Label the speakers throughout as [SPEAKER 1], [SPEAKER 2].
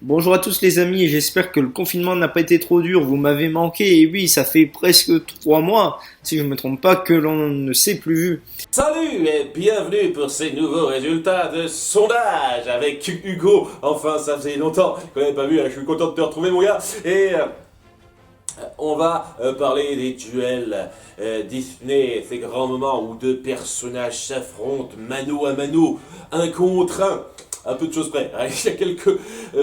[SPEAKER 1] Bonjour à tous les amis, j'espère que le confinement n'a pas été trop dur, vous m'avez manqué, et oui, ça fait presque 3 mois, si je ne me trompe pas, que l'on ne s'est plus vu.
[SPEAKER 2] Salut et bienvenue pour ces nouveaux résultats de sondage avec Hugo. Enfin, ça faisait longtemps qu'on n'avait pas vu, je suis content de te retrouver mon gars. Et on va parler des duels Disney, ces grands moments où deux personnages s'affrontent mano à mano, un contre un. Un peu de choses près. Il y a quelques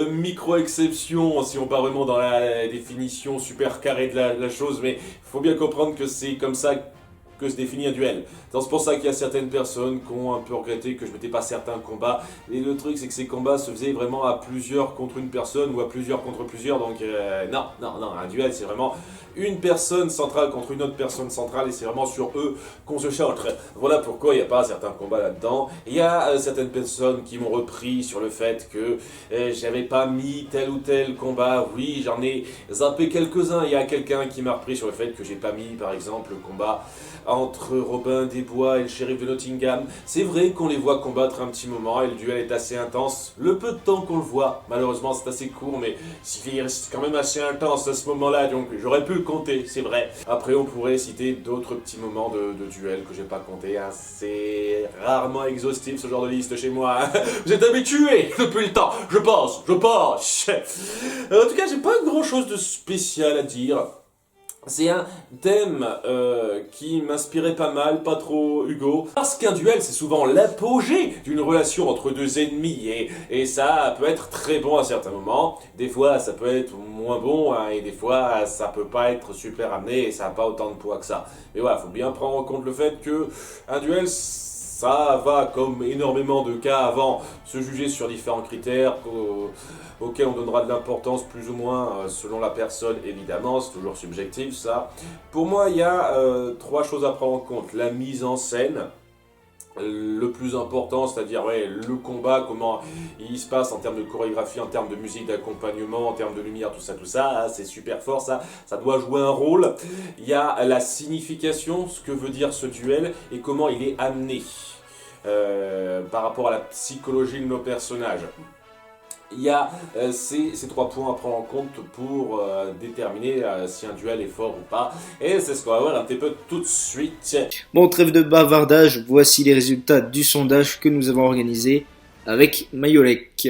[SPEAKER 2] micro-exceptions si on part vraiment dans la définition super carrée de la chose, mais il faut bien comprendre que c'est comme ça que se définit un duel. C'est pour ça qu'il y a certaines personnes qui ont un peu regretté que je mettais pas certains combats. Et le truc, c'est que ces combats se faisaient vraiment à plusieurs contre une personne ou à plusieurs contre plusieurs. Donc non, un duel, c'est vraiment une personne centrale contre une autre personne centrale et c'est vraiment sur eux qu'on se charge. Voilà pourquoi il n'y a pas certains combats là-dedans. Il y a certaines personnes qui m'ont repris sur le fait que j'avais pas mis tel ou tel combat. Oui, j'en ai zappé quelques-uns. Il y a quelqu'un qui m'a repris sur le fait que j'ai pas mis, par exemple, le combat entre Robin des Bois et le shérif de Nottingham. C'est vrai qu'on les voit combattre un petit moment et le duel est assez intense. Le peu de temps qu'on le voit, malheureusement c'est assez court, mais il reste quand même assez intense à ce moment-là, donc j'aurais pu le compter, c'est vrai. Après on pourrait citer d'autres petits moments de duel que j'ai pas compté, hein. C'est rarement exhaustif ce genre de liste chez moi. Hein. Vous êtes habitués depuis le temps, je pense. En tout cas j'ai pas grand-chose de spécial à dire. C'est un thème qui m'inspirait pas mal, pas trop Hugo. Parce qu'un duel, c'est souvent l'apogée d'une relation entre deux ennemis. Et ça peut être très bon à certains moments. Des fois, ça peut être moins bon. Hein, et des fois, ça peut pas être super amené. Et ça n'a pas autant de poids que ça. Mais voilà, faut bien prendre en compte le fait que un duel, ça va, comme énormément de cas avant, se juger sur différents critères auxquels on donnera de l'importance plus ou moins selon la personne, évidemment, c'est toujours subjectif ça. Pour moi, il y a trois choses à prendre en compte. La mise en scène, le plus important, c'est-à-dire le combat, comment il se passe en termes de chorégraphie, en termes de musique d'accompagnement, en termes de lumière, tout ça, c'est super fort, ça doit jouer un rôle. Il y a la signification, ce que veut dire ce duel et comment il est amené par rapport à la psychologie de nos personnages. Il y a ces trois points à prendre en compte pour déterminer si un duel est fort ou pas. Et c'est ce qu'on va voir un petit peu tout de suite.
[SPEAKER 1] Bon, trêve de bavardage, voici les résultats du sondage que nous avons organisé avec Mayolek.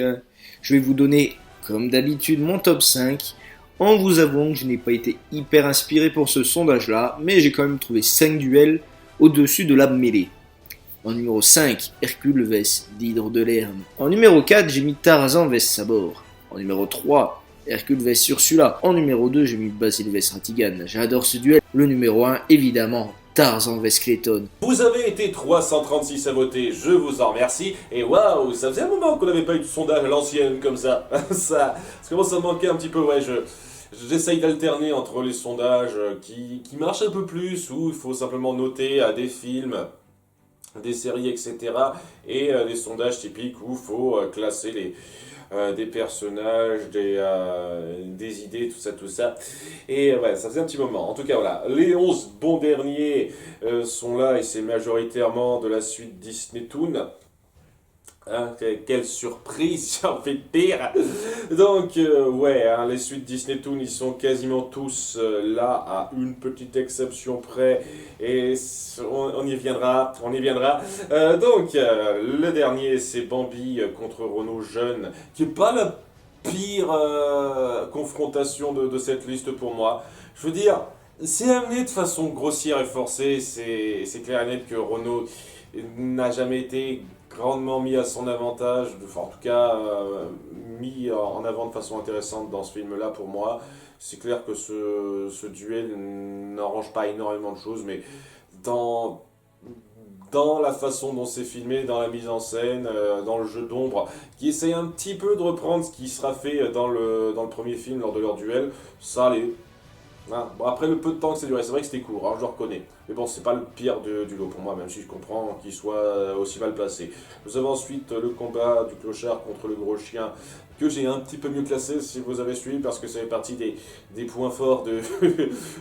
[SPEAKER 1] Je vais vous donner, comme d'habitude, mon top 5, en vous avouant que je n'ai pas été hyper inspiré pour ce sondage-là, mais j'ai quand même trouvé 5 duels au-dessus de la mêlée. En numéro 5, Hercule Vs d'Hydre de Lerne. En numéro 4, j'ai mis Tarzan Vs Sabor. En numéro 3, Hercule Vs Ursula. En numéro 2, j'ai mis Basile Vs Ratigan. J'adore ce duel. Le numéro 1, évidemment, Tarzan Vs Clayton.
[SPEAKER 2] Vous avez été 336 à voter, je vous en remercie. Et waouh, ça faisait un moment qu'on n'avait pas eu de sondage à l'ancienne comme ça. Ça commence à me manquer un petit peu, J'essaye d'alterner entre les sondages qui marchent un peu plus, où il faut simplement noter des films, des séries, etc. Et les sondages typiques où il faut classer des personnages, des idées, tout ça. Et ça faisait un petit moment. En tout cas, voilà, les 11 bons derniers sont là et c'est majoritairement de la suite Disney Toon. Hein, quelle surprise, j'ai envie de dire. Donc, les suites Disney Toon, ils sont quasiment tous là, à une petite exception près. Et on y viendra, le dernier, c'est Bambi contre Renaud Jeune, qui est pas la pire confrontation de cette liste pour moi. Je veux dire, c'est amené de façon grossière et forcée. C'est clair et net que Renaud n'a jamais été grandement mis à son avantage, en tout cas mis en avant de façon intéressante dans ce film-là pour moi. C'est clair que ce duel n'arrange pas énormément de choses, mais dans, dans la façon dont c'est filmé, dans la mise en scène, dans le jeu d'ombre, qui essaye un petit peu de reprendre ce qui sera fait dans le premier film lors de leur duel, ça allait. Hein. Bon, après le peu de temps que ça durait, c'est vrai que c'était court, hein, je le reconnais. Mais bon, c'est pas le pire du lot pour moi, même si je comprends qu'il soit aussi mal placé. Nous avons ensuite le combat du clochard contre le gros chien, que j'ai un petit peu mieux classé si vous avez suivi, parce que ça fait partie des points forts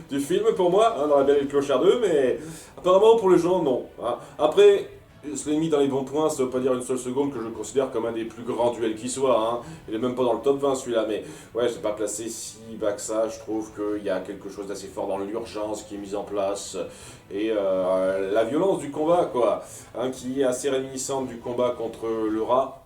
[SPEAKER 2] du film pour moi, hein, dans la Belle et le Clochard 2, mais apparemment pour les gens, non. Hein. Après, je l'ai mis dans les bons points, ça veut pas dire une seule seconde que je le considère comme un des plus grands duels qui soit, hein. Il est même pas dans le top 20 celui-là, mais ouais, je l'ai pas placé si bas que ça. Je trouve qu'il y a quelque chose d'assez fort dans l'urgence qui est mise en place et la violence du combat, quoi, hein, qui est assez réminiscente du combat contre le rat.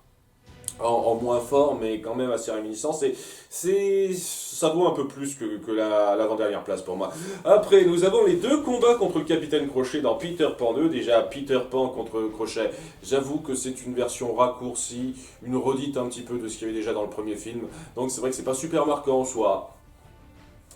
[SPEAKER 2] En moins fort, mais quand même assez réminiscent. Ça vaut un peu plus que l'avant-dernière place pour moi. Après, nous avons les deux combats contre le Capitaine Crochet dans Peter Pan 2. Déjà, Peter Pan contre Crochet, j'avoue que c'est une version raccourcie, une redite un petit peu de ce qu'il y avait déjà dans le premier film. Donc c'est vrai que c'est pas super marquant en soi.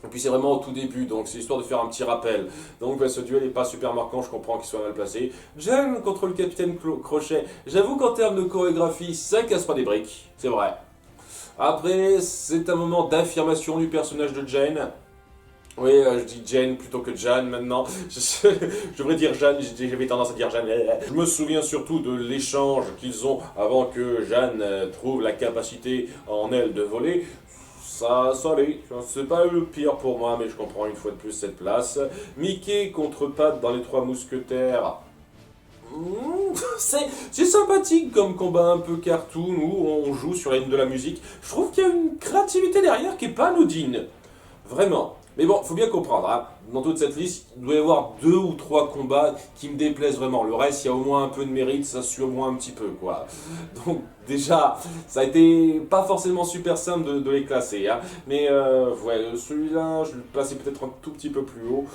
[SPEAKER 2] Et puis c'est vraiment au tout début, donc c'est histoire de faire un petit rappel. Donc ce duel n'est pas super marquant, je comprends qu'il soit mal placé. Jen contre le Capitaine Crochet, j'avoue qu'en termes de chorégraphie, ça casse pas des briques, c'est vrai. Après, c'est un moment d'affirmation du personnage de Jen. Oui, je dis Jen plutôt que Jeanne maintenant. Je devrais dire Jeanne, j'avais tendance à dire Jeanne. Je me souviens surtout de l'échange qu'ils ont avant que Jeanne trouve la capacité en elle de voler. Ça allait, c'est pas le pire pour moi, mais je comprends une fois de plus cette place. Mickey contre Pat dans Les Trois Mousquetaires. C'est sympathique comme combat un peu cartoon où on joue sur la ligne de la musique. Je trouve qu'il y a une créativité derrière qui est pas anodine. Vraiment. Mais bon, faut bien comprendre, hein. Dans toute cette liste, il doit y avoir 2 ou 3 combats qui me déplaisent vraiment. Le reste, il y a au moins un peu de mérite, ça suit au moins un petit peu, quoi. Donc déjà, ça a été pas forcément super simple de les classer, hein. Mais ouais, celui-là, je le plaçais peut-être un tout petit peu plus haut.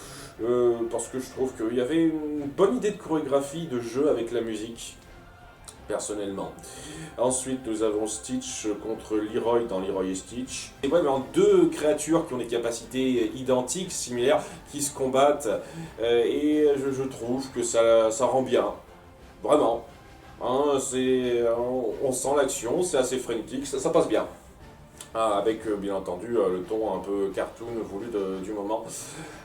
[SPEAKER 2] Parce que je trouve qu'il y avait une bonne idée de chorégraphie, de jeu avec la musique. Personnellement. Ensuite, nous avons Stitch contre Leroy dans Leroy et Stitch. C'est vraiment deux créatures qui ont des capacités identiques, similaires, qui se combattent. Et je trouve que ça rend bien. Vraiment. Hein, on sent l'action, c'est assez frénétique, ça passe bien. Ah, avec bien entendu le ton un peu cartoon voulu du moment.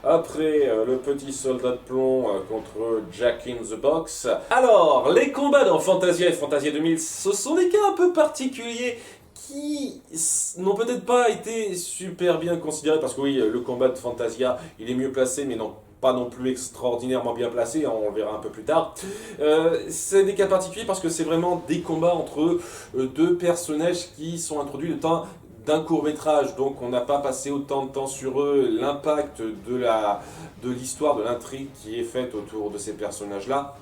[SPEAKER 2] Après, le petit soldat de plomb contre Jack in the Box. Alors, les combats dans Fantasia et Fantasia 2000, ce sont des cas un peu particuliers qui n'ont peut-être pas été super bien considérés, parce que oui, le combat de Fantasia, il est mieux placé, mais non pas non plus extraordinairement bien placé, hein, on le verra un peu plus tard. C'est des cas particuliers parce que c'est vraiment des combats entre deux personnages qui sont introduits le temps d'un court-métrage, donc on n'a pas passé autant de temps sur eux. L'impact de l'histoire, de l'intrigue qui est faite autour de ces personnages-là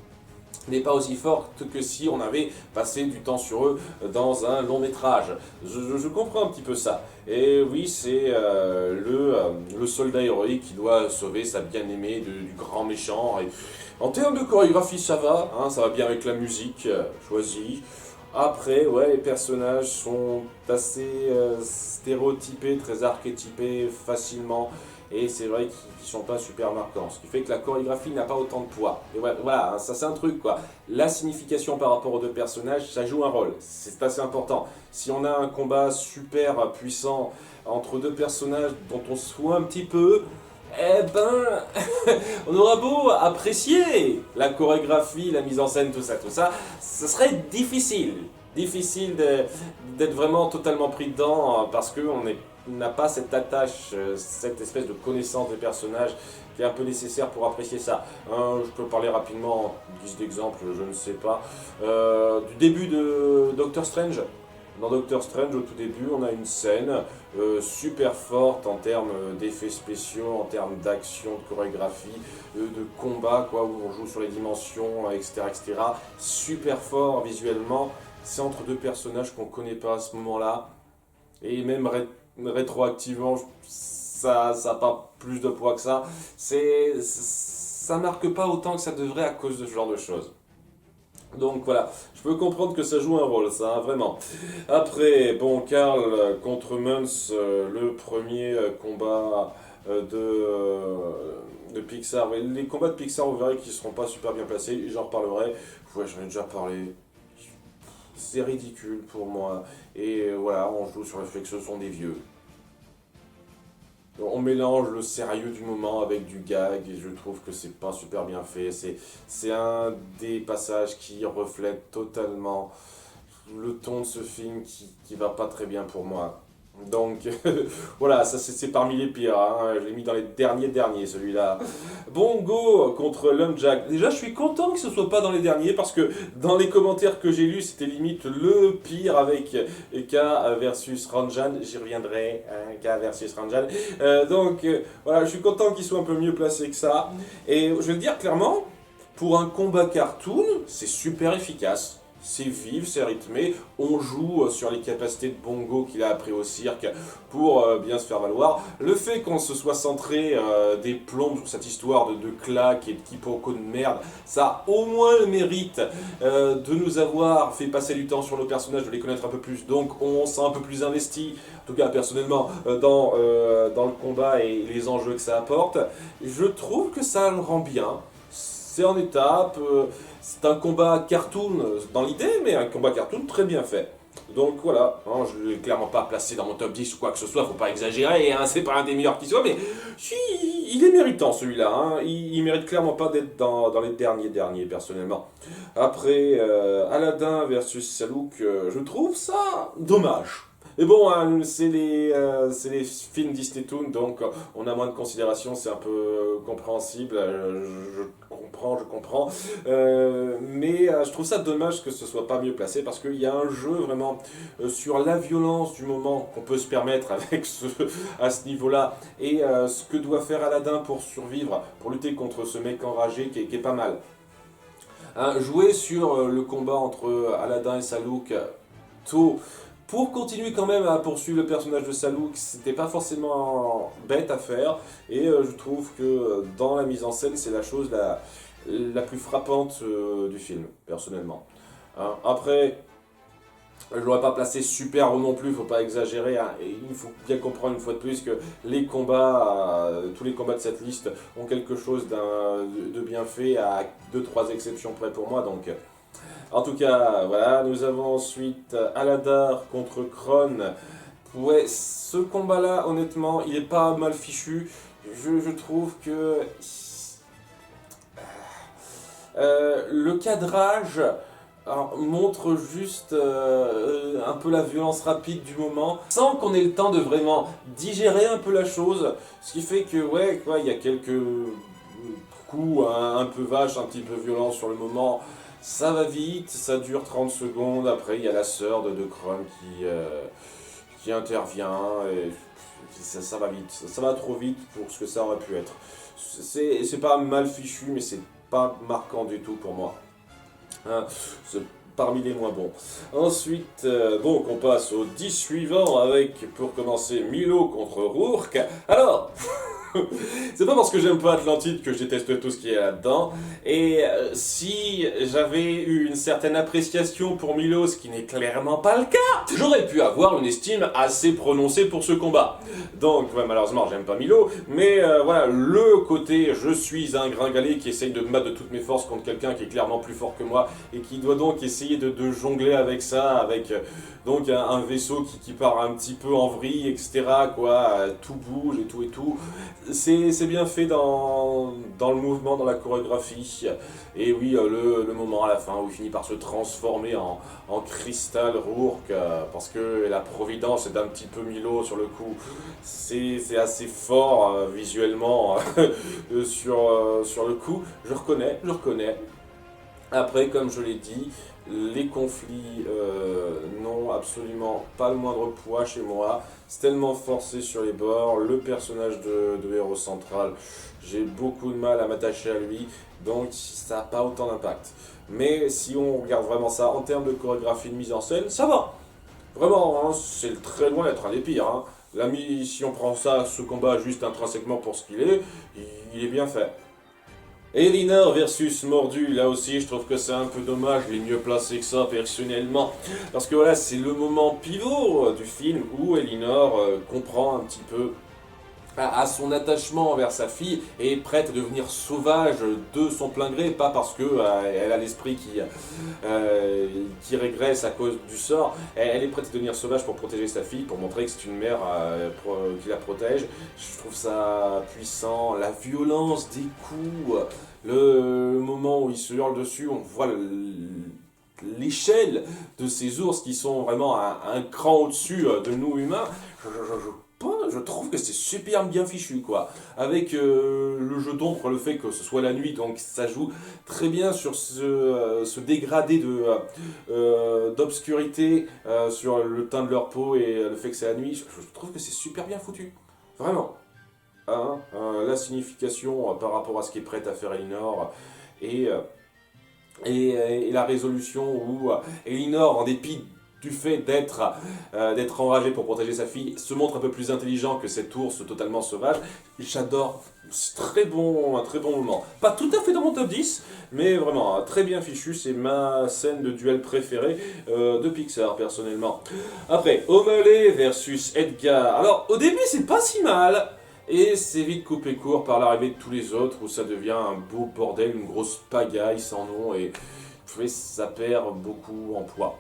[SPEAKER 2] n'est pas aussi forte que si on avait passé du temps sur eux dans un long métrage. Je comprends un petit peu ça. Et oui, c'est le soldat héroïque qui doit sauver sa bien-aimée du grand méchant. Et en termes de chorégraphie, ça va, hein, ça va bien avec la musique choisie. Après, ouais, les personnages sont assez stéréotypés, très archétypés facilement. Et c'est vrai qu'ils ne sont pas super marquants. Ce qui fait que la chorégraphie n'a pas autant de poids. Et voilà, hein, ça c'est un truc, quoi. La signification par rapport aux deux personnages, ça joue un rôle. C'est assez important. Si on a un combat super puissant entre deux personnages dont on se fout un petit peu, eh ben, on aura beau apprécier la chorégraphie, la mise en scène, tout ça, ce serait difficile. Difficile d'être vraiment totalement pris dedans parce qu'on n'a pas cette attache, cette espèce de connaissance des personnages qui est un peu nécessaire pour apprécier ça. Je peux parler rapidement en guise d'exemple, je ne sais pas, du début de Doctor Strange. Dans Doctor Strange, au tout début, on a une scène super forte en termes d'effets spéciaux, en termes d'action, de chorégraphie, de combat, quoi, où on joue sur les dimensions, etc., etc. Super fort visuellement. C'est entre deux personnages qu'on ne connaît pas à ce moment-là. Et même rétroactivement, ça n'a pas plus de poids que ça. Ça marque pas autant que ça devrait à cause de ce genre de choses. Donc voilà, je peux comprendre que ça joue un rôle, ça, hein, vraiment. Après, bon, Carl contre Muntz, le premier combat de Pixar. Les combats de Pixar, vous verrez qu'ils ne seront pas super bien placés, j'en reparlerai. Ouais, j'en ai déjà parlé. C'est ridicule pour moi. Et voilà, on joue sur le fait que ce sont des vieux. On mélange le sérieux du moment avec du gag et je trouve que c'est pas super bien fait. C'est un des passages qui reflète totalement le ton de ce film qui va pas très bien pour moi. Donc voilà, ça c'est parmi les pires, hein. Je l'ai mis dans les derniers celui-là. Bongo contre Lumjack. Déjà je suis content que ce soit pas dans les derniers parce que dans les commentaires que j'ai lus c'était limite le pire avec K versus Ranjan. J'y reviendrai, hein, K versus Ranjan. Voilà, je suis content qu'il soit un peu mieux placé que ça. Et je vais le dire clairement, pour un combat cartoon, c'est super efficace. C'est vif, c'est rythmé, on joue sur les capacités de Bongo qu'il a appris au cirque pour bien se faire valoir. Le fait qu'on se soit centré des plombs sur cette histoire de claques et de quiproquos de merde, ça a au moins le mérite de nous avoir fait passer du temps sur nos personnages, de les connaître un peu plus, donc on s'est un peu plus investi, en tout cas personnellement, dans le combat et les enjeux que ça apporte. Je trouve que ça le rend bien. C'est en étape, c'est un combat cartoon dans l'idée, mais un combat cartoon très bien fait. Donc voilà, hein, je ne l'ai clairement pas placé dans mon top 10 ou quoi que ce soit, faut pas exagérer, hein, c'est pas un des meilleurs qui soit, mais si, il est méritant celui-là, hein, il mérite clairement pas d'être dans les derniers personnellement. Après, Aladdin versus Salouk, je trouve ça dommage. Mais bon, hein, c'est les films Disney Toon, donc on a moins de considération, c'est un peu compréhensible, je comprends. Je trouve ça dommage que ce soit pas mieux placé, parce qu'il y a un jeu vraiment sur la violence du moment qu'on peut se permettre avec à ce niveau-là, et ce que doit faire Aladdin pour survivre, pour lutter contre ce mec enragé qui est pas mal. Hein, jouer sur le combat entre Aladdin et Salouk, tôt, pour continuer quand même à poursuivre le personnage de Salouk, c'était pas forcément bête à faire, et je trouve que dans la mise en scène, c'est la chose la plus frappante du film, personnellement. Hein, après, je l'aurais pas placé super haut non plus, faut pas exagérer, hein, et il faut bien comprendre une fois de plus que les combats, tous les combats de cette liste ont quelque chose de bien fait, à 2-3 exceptions près pour moi, donc... En tout cas, voilà, nous avons ensuite Aladar contre Kron. Ouais, ce combat-là, honnêtement, il est pas mal fichu. Je trouve que le cadrage montre juste un peu la violence rapide du moment, sans qu'on ait le temps de vraiment digérer un peu la chose. Ce qui fait que, ouais, quoi, il y a quelques coups un peu vaches, un petit peu violents sur le moment. Ça va vite, ça dure 30 secondes, après il y a la sœur de Kron qui intervient, et ça va vite, ça va trop vite pour ce que ça aurait pu être. C'est pas mal fichu, mais c'est pas marquant du tout pour moi. Hein, c'est parmi les moins bons. Ensuite, donc on passe au 10 suivant avec, pour commencer, Milo contre Rourke. Alors... C'est pas parce que j'aime pas Atlantide que je déteste tout ce qui est là-dedans. Et si j'avais eu une certaine appréciation pour Milo, ce qui n'est clairement pas le cas, j'aurais pu avoir une estime assez prononcée pour ce combat. Donc, ouais, malheureusement, j'aime pas Milo, mais voilà, le côté je suis un gringalet qui essaye de me battre de toutes mes forces contre quelqu'un qui est clairement plus fort que moi et qui doit donc essayer de jongler avec ça, avec donc un vaisseau qui part un petit peu en vrille, etc. Quoi, tout bouge et tout. C'est bien fait dans le mouvement, dans la chorégraphie. Et oui, le moment à la fin où il finit par se transformer en cristal Rourke, parce que la providence est d'un petit peu Milo sur le coup. C'est assez fort visuellement sur le coup. Je reconnais. Après, comme je l'ai dit, les conflits n'ont absolument pas le moindre poids chez moi. C'est tellement forcé sur les bords. Le personnage de héros central, j'ai beaucoup de mal à m'attacher à lui, donc ça n'a pas autant d'impact. Mais si on regarde vraiment ça en termes de chorégraphie, de mise en scène, ça va. Vraiment, hein, c'est très loin d'être un des pires. Hein. Si on prend ça, ce combat juste intrinsèquement pour ce qu'il est, il est bien fait. Elinor versus Mordu, là aussi je trouve que c'est un peu dommage, il est mieux placé que ça personnellement. Parce que voilà, c'est le moment pivot du film où Elinor comprend un petit peu à son attachement envers sa fille et est prête à devenir sauvage de son plein gré, pas parce que elle a l'esprit qui régresse à cause du sort. Elle est prête à devenir sauvage pour protéger sa fille, pour montrer que c'est une mère qui la protège. Je trouve ça puissant, la violence des coups, le moment où il se hurle dessus, on voit l'échelle de ces ours qui sont vraiment un cran au-dessus de nous humains, je trouve que c'est super bien fichu, quoi. Avec le jeu d'ombre, le fait que ce soit la nuit, donc ça joue très bien sur ce dégradé d'obscurité sur le teint de leur peau et le fait que c'est la nuit. Je trouve que c'est super bien foutu. Vraiment. Hein, la signification par rapport à ce qu'est prête à faire Elinor et, euh, et la résolution où Elinor, en dépit du fait d'être enragé pour protéger sa fille, se montre un peu plus intelligent que cet ours totalement sauvage. J'adore, c'est un très bon moment. Pas tout à fait dans mon top 10, mais vraiment très bien fichu, c'est ma scène de duel préférée de Pixar personnellement. Après, O'Malley versus Edgar. Alors au début c'est pas si mal, et c'est vite coupé court par l'arrivée de tous les autres, où ça devient un beau bordel, une grosse pagaille sans nom, et ça perd beaucoup en poids.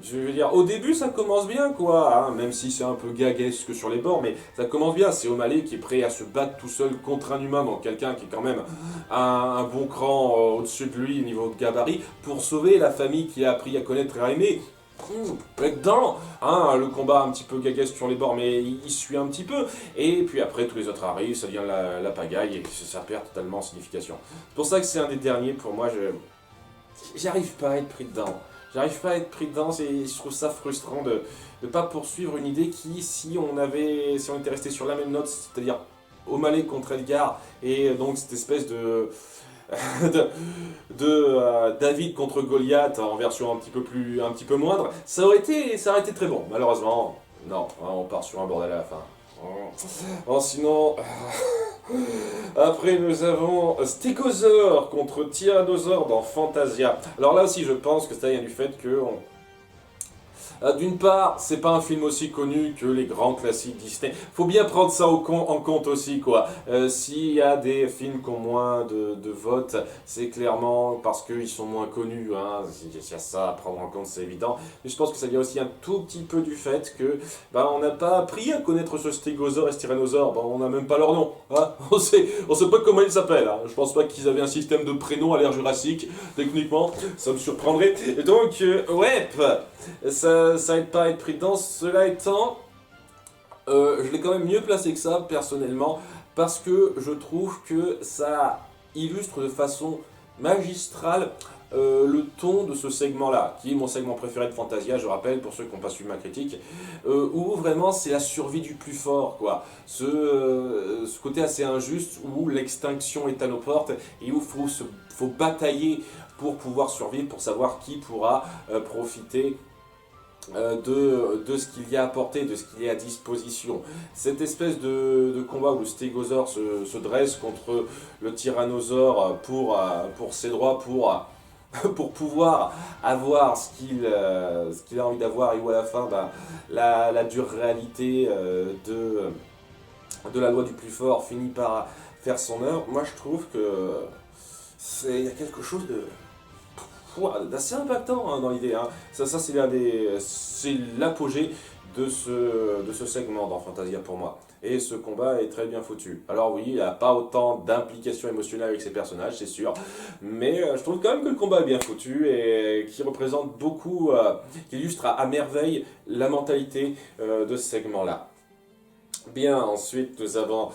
[SPEAKER 2] Je veux dire, au début ça commence bien quoi, hein, même si c'est un peu gaguesque sur les bords, mais ça commence bien. C'est O'Malley qui est prêt à se battre tout seul contre un humain, donc quelqu'un qui est quand même un bon cran au-dessus de lui au niveau de gabarit, pour sauver la famille qu'il a appris à connaître et à aimer. Là-dedans, hein, le combat un petit peu gaguesque sur les bords, mais il suit un petit peu. Et puis après, tous les autres arrivent, ça devient la pagaille et ça perd totalement en signification. C'est pour ça que c'est un des derniers. Pour moi, j'arrive pas à être pris dedans. J'arrive pas à être pris dedans et je trouve ça frustrant de ne pas poursuivre une idée qui, si on était resté sur la même note, c'est-à-dire O'Malley contre Edgar, et donc cette espèce de David contre Goliath en version un petit peu moindre, ça aurait été très bon. Malheureusement, non, hein, on part sur un bordel à la fin. Oh, sinon, après nous avons Stégosaure contre Tyrannosaure dans Fantasia. Alors là aussi, je pense que ça vient du fait que d'une part, c'est pas un film aussi connu que les grands classiques Disney. Faut bien prendre ça en compte aussi, quoi. S'il y a des films qui ont moins de votes, c'est clairement parce qu'ils sont moins connus. Hein. Il y a ça à prendre en compte, c'est évident. Mais je pense que ça vient aussi un tout petit peu du fait que on n'a pas appris à connaître ce stégosaure et ce tyrannosaure. On n'a même pas leur nom. Hein. On sait pas comment ils s'appellent. Hein. Je pense pas qu'ils avaient un système de prénoms à l'ère jurassique. Techniquement, ça me surprendrait. Et donc, ouais, ça aide pas à être pris dedans. Cela étant, je l'ai quand même mieux placé que ça, personnellement, parce que je trouve que ça illustre de façon magistrale le ton de ce segment-là, qui est mon segment préféré de Fantasia, je rappelle, pour ceux qui n'ont pas suivi ma critique, où vraiment c'est la survie du plus fort, quoi. Ce côté assez injuste, où l'extinction est à nos portes, et où faut batailler pour pouvoir survivre, pour savoir qui pourra profiter de ce qu'il y a à portée, de ce qu'il y a à disposition. Cette espèce de combat où le stégosaure se dresse contre le tyrannosaure pour ses droits, pour pouvoir avoir ce qu'il a envie d'avoir, et où à la fin, la dure réalité de la loi du plus fort finit par faire son œuvre. Moi je trouve que il y a quelque chose d'assez impactant, hein, dans l'idée. Hein. Ça c'est l'apogée de ce segment dans Fantasia pour moi. Et ce combat est très bien foutu. Alors oui, il n'y a pas autant d'implication émotionnelle avec ces personnages, c'est sûr. Mais je trouve quand même que le combat est bien foutu et qui représente beaucoup, qui illustre à merveille la mentalité de ce segment-là. Bien, ensuite nous avons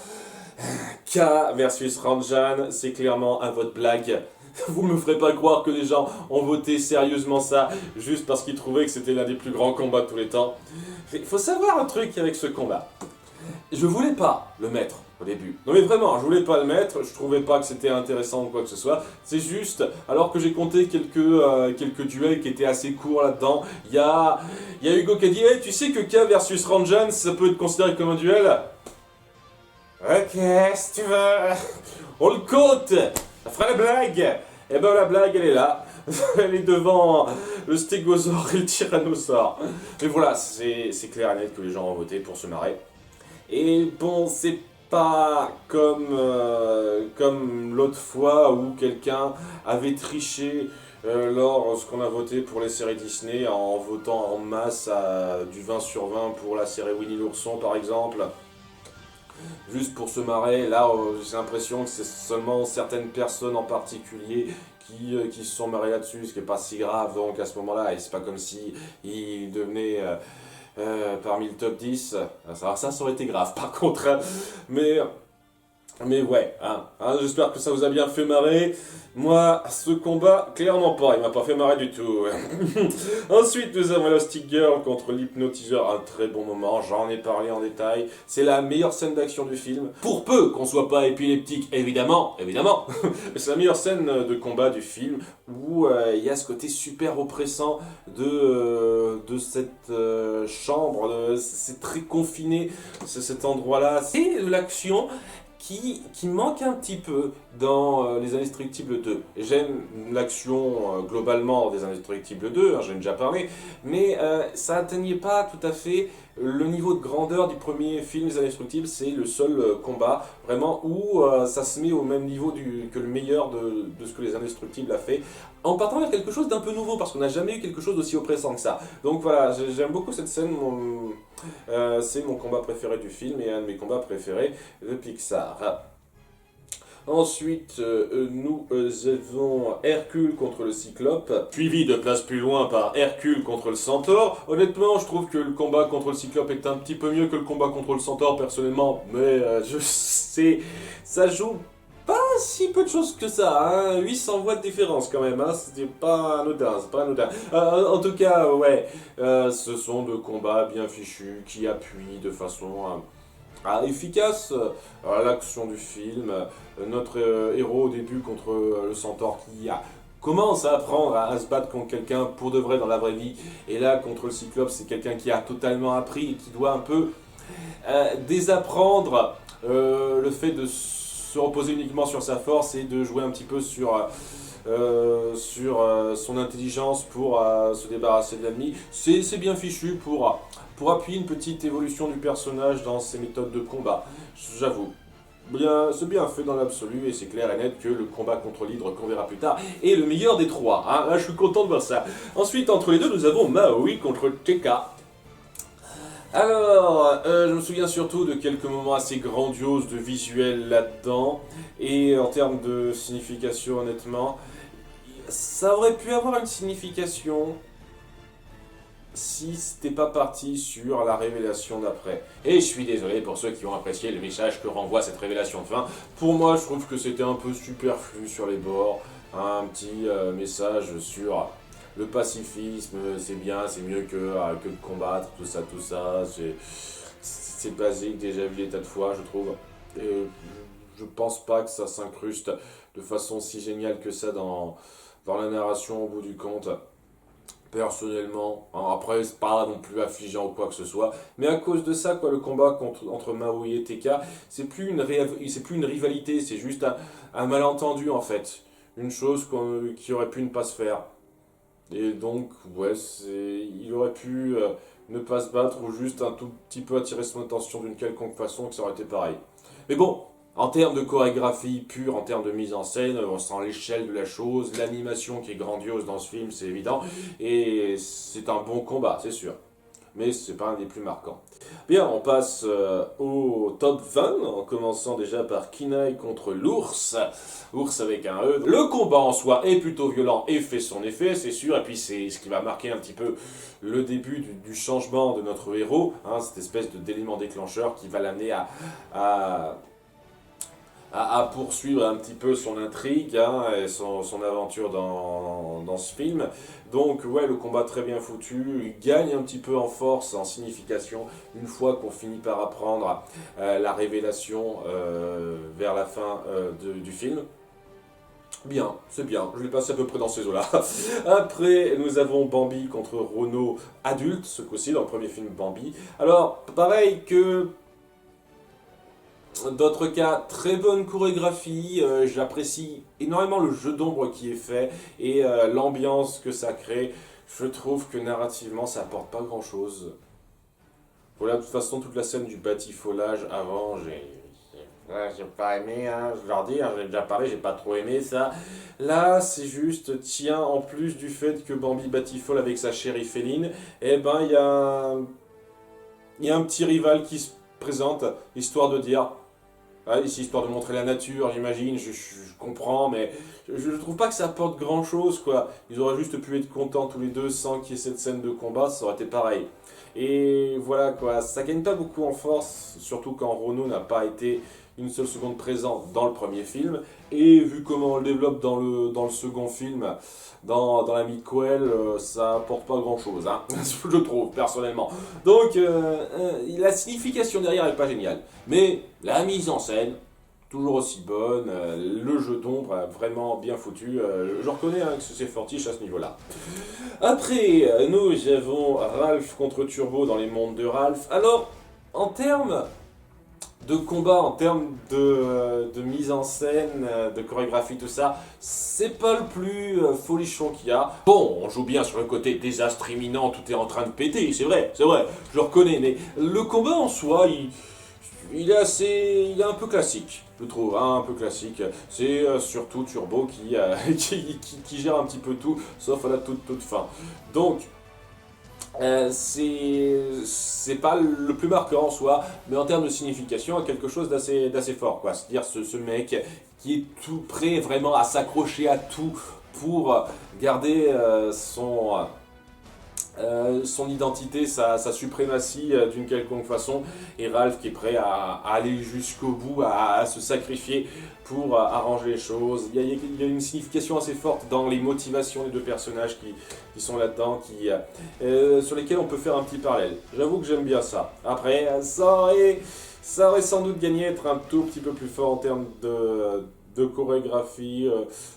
[SPEAKER 2] K versus Ranjan. C'est clairement un vote blague. Vous me ferez pas croire que les gens ont voté sérieusement ça juste parce qu'ils trouvaient que c'était l'un des plus grands combats de tous les temps. Il faut savoir un truc avec ce combat. Je voulais pas le mettre au début. Non mais vraiment, je voulais pas le mettre, je trouvais pas que c'était intéressant ou quoi que ce soit. C'est juste, alors que j'ai compté quelques duels qui étaient assez courts là-dedans, il y a Hugo qui a dit hey, tu sais que K versus Ranjan, ça peut être considéré comme un duel. Ok, si tu veux. On le compte. Ça fera la blague. Et ben la blague elle est là. Elle est devant le stégosaure et le tyrannosaure. Mais voilà, c'est clair et net que les gens ont voté pour se marrer. Et bon, c'est pas comme l'autre fois où quelqu'un avait triché lorsqu'on a voté pour les séries Disney en votant en masse du 20 sur 20 pour la série Winnie l'ourson par exemple. Juste pour se marrer, là j'ai l'impression que c'est seulement certaines personnes en particulier qui se sont marrés là-dessus, ce qui n'est pas si grave donc à ce moment-là, et c'est pas comme si il devenait parmi le top 10, ça aurait été grave par contre, hein. Mais ouais, j'espère que ça vous a bien fait marrer. Moi, ce combat, clairement pas, il m'a pas fait marrer du tout. Ensuite, nous avons Elastic Girl contre l'hypnotiseur, un très bon moment, j'en ai parlé en détail. C'est la meilleure scène d'action du film, pour peu qu'on soit pas épileptique, évidemment. C'est la meilleure scène de combat du film, où il y a ce côté super oppressant de cette chambre, c'est très confiné, cet endroit-là. C'est de l'action qui manque un petit peu dans Les Indestructibles 2. J'aime l'action globalement des Indestructibles 2, j'en ai déjà parlé, mais ça n'atteignait pas tout à fait le niveau de grandeur du premier film Les Indestructibles. C'est le seul combat vraiment où ça se met au même niveau que le meilleur de ce que Les Indestructibles a fait, en partant vers quelque chose d'un peu nouveau, parce qu'on n'a jamais eu quelque chose d'aussi oppressant que ça. Donc voilà, j'aime beaucoup cette scène, c'est mon combat préféré du film et un de mes combats préférés de Pixar. Ensuite, nous avons Hercule contre le Cyclope, suivi de place plus loin par Hercule contre le Centaure. Honnêtement, je trouve que le combat contre le Cyclope est un petit peu mieux que le combat contre le Centaure, personnellement, mais je sais, ça joue pas si peu de choses que ça, 800 voix de différence quand même, c'est pas anodin, en tout cas, ouais, ce sont deux combats bien fichus qui appuient de façon efficace l'action du film. Notre héros au début contre le centaure qui commence à apprendre à se battre contre quelqu'un pour de vrai dans la vraie vie, et là contre le cyclope c'est quelqu'un qui a totalement appris et qui doit un peu désapprendre le fait de se reposer uniquement sur sa force et de jouer un petit peu sur son intelligence pour se débarrasser de l'ennemi. C'est bien fichu pour appuyer une petite évolution du personnage dans ses méthodes de combat, j'avoue. C'est bien fait dans l'absolu, et c'est clair et net que le combat contre l'hydre qu'on verra plus tard est le meilleur des trois. Là, je suis content de voir ça. Ensuite, entre les deux, nous avons Maui contre Tekka. Alors, je me souviens surtout de quelques moments assez grandioses de visuel là-dedans, et en termes de signification, honnêtement, ça aurait pu avoir une signification si c'était pas parti sur la révélation d'après. Et je suis désolé pour ceux qui ont apprécié le message que renvoie cette révélation de fin. Pour moi, je trouve que c'était un peu superflu sur les bords. Un petit message sur le pacifisme, c'est bien, c'est mieux que de combattre, tout ça. C'est basique, déjà vu des tas de fois, je trouve. Et je pense pas que ça s'incruste de façon si géniale que ça dans la narration au bout du compte. Personnellement, après c'est pas non plus affligeant ou quoi que ce soit, mais à cause de ça, le combat entre Maui et Tekka, c'est plus une rivalité, c'est juste un malentendu en fait, une chose qui aurait pu ne pas se faire. Et donc, ouais, il aurait pu ne pas se battre ou juste un tout petit peu attirer son attention d'une quelconque façon, que ça aurait été pareil. Mais bon, en termes de chorégraphie pure, en termes de mise en scène, on sent l'échelle de la chose, l'animation qui est grandiose dans ce film, c'est évident, et c'est un bon combat, c'est sûr. Mais c'est pas un des plus marquants. Bien, on passe au top 20, en commençant déjà par Kinaï contre l'ours. Ours avec un E. Le combat en soi est plutôt violent et fait son effet, c'est sûr, et puis c'est ce qui va marquer un petit peu le début du changement de notre héros, cette espèce d'élément déclencheur qui va l'amener à poursuivre un petit peu son intrigue et son aventure dans ce film. Donc ouais, le combat très bien foutu, il gagne un petit peu en force, en signification, une fois qu'on finit par apprendre la révélation vers la fin du film. Bien, c'est bien, je l'ai passé à peu près dans ces eaux-là. Après, nous avons Bambi contre Renaud adulte, ce coup-ci, dans le premier film Bambi. Alors, pareil que d'autres cas, très bonne chorégraphie, j'apprécie énormément le jeu d'ombre qui est fait et l'ambiance que ça crée. Je trouve que narrativement ça apporte pas grand chose. Voilà, de toute façon, toute la scène du batifolage avant, j'ai pas aimé, je leur dis, j'en ai déjà parlé, j'ai pas trop aimé ça. Là, c'est juste, tiens, en plus du fait que Bambi batifole avec sa chérie féline, eh ben, il y a un petit rival qui se présente, histoire de dire Ouais, ici, histoire de montrer la nature, j'imagine, je comprends, mais je trouve pas que ça apporte grand chose, quoi. Ils auraient juste pu être contents tous les deux sans qu'il y ait cette scène de combat, ça aurait été pareil. Et voilà, quoi, ça gagne pas beaucoup en force, surtout quand Renault n'a pas été une seule seconde présent dans le premier film, et vu comment on le développe dans le second film, dans la Midquel, ça apporte pas grand chose, hein, je trouve, personnellement. Donc, la signification derrière est pas géniale. Mais la mise en scène, toujours aussi bonne, le jeu d'ombre, vraiment bien foutu. Je reconnais hein, que c'est fortiche à ce niveau-là. Après, nous avons Ralph contre Turbo dans les mondes de Ralph. Alors, en termes de combat, en termes de mise en scène, de chorégraphie, tout ça, c'est pas le plus folichon qu'il y a. Bon, on joue bien sur le côté désastre imminent, tout est en train de péter, c'est vrai, je le reconnais, mais le combat en soi, il est un peu classique, je trouve, hein, un peu classique. C'est surtout Turbo qui gère un petit peu tout, sauf à la toute fin. Donc, c'est pas le plus marquant en soi, mais en termes de signification, il y a quelque chose d'assez fort, quoi. C'est-à-dire ce mec qui est tout prêt vraiment à s'accrocher à tout pour garder son identité, sa suprématie d'une quelconque façon, et Ralph qui est prêt à aller jusqu'au bout, à se sacrifier pour arranger les choses. Il y a une signification assez forte dans les motivations des deux personnages qui sont là-dedans, sur lesquels on peut faire un petit parallèle. J'avoue que j'aime bien ça. Après, ça aurait sans doute gagné à être un tout petit peu plus fort en termes de chorégraphie,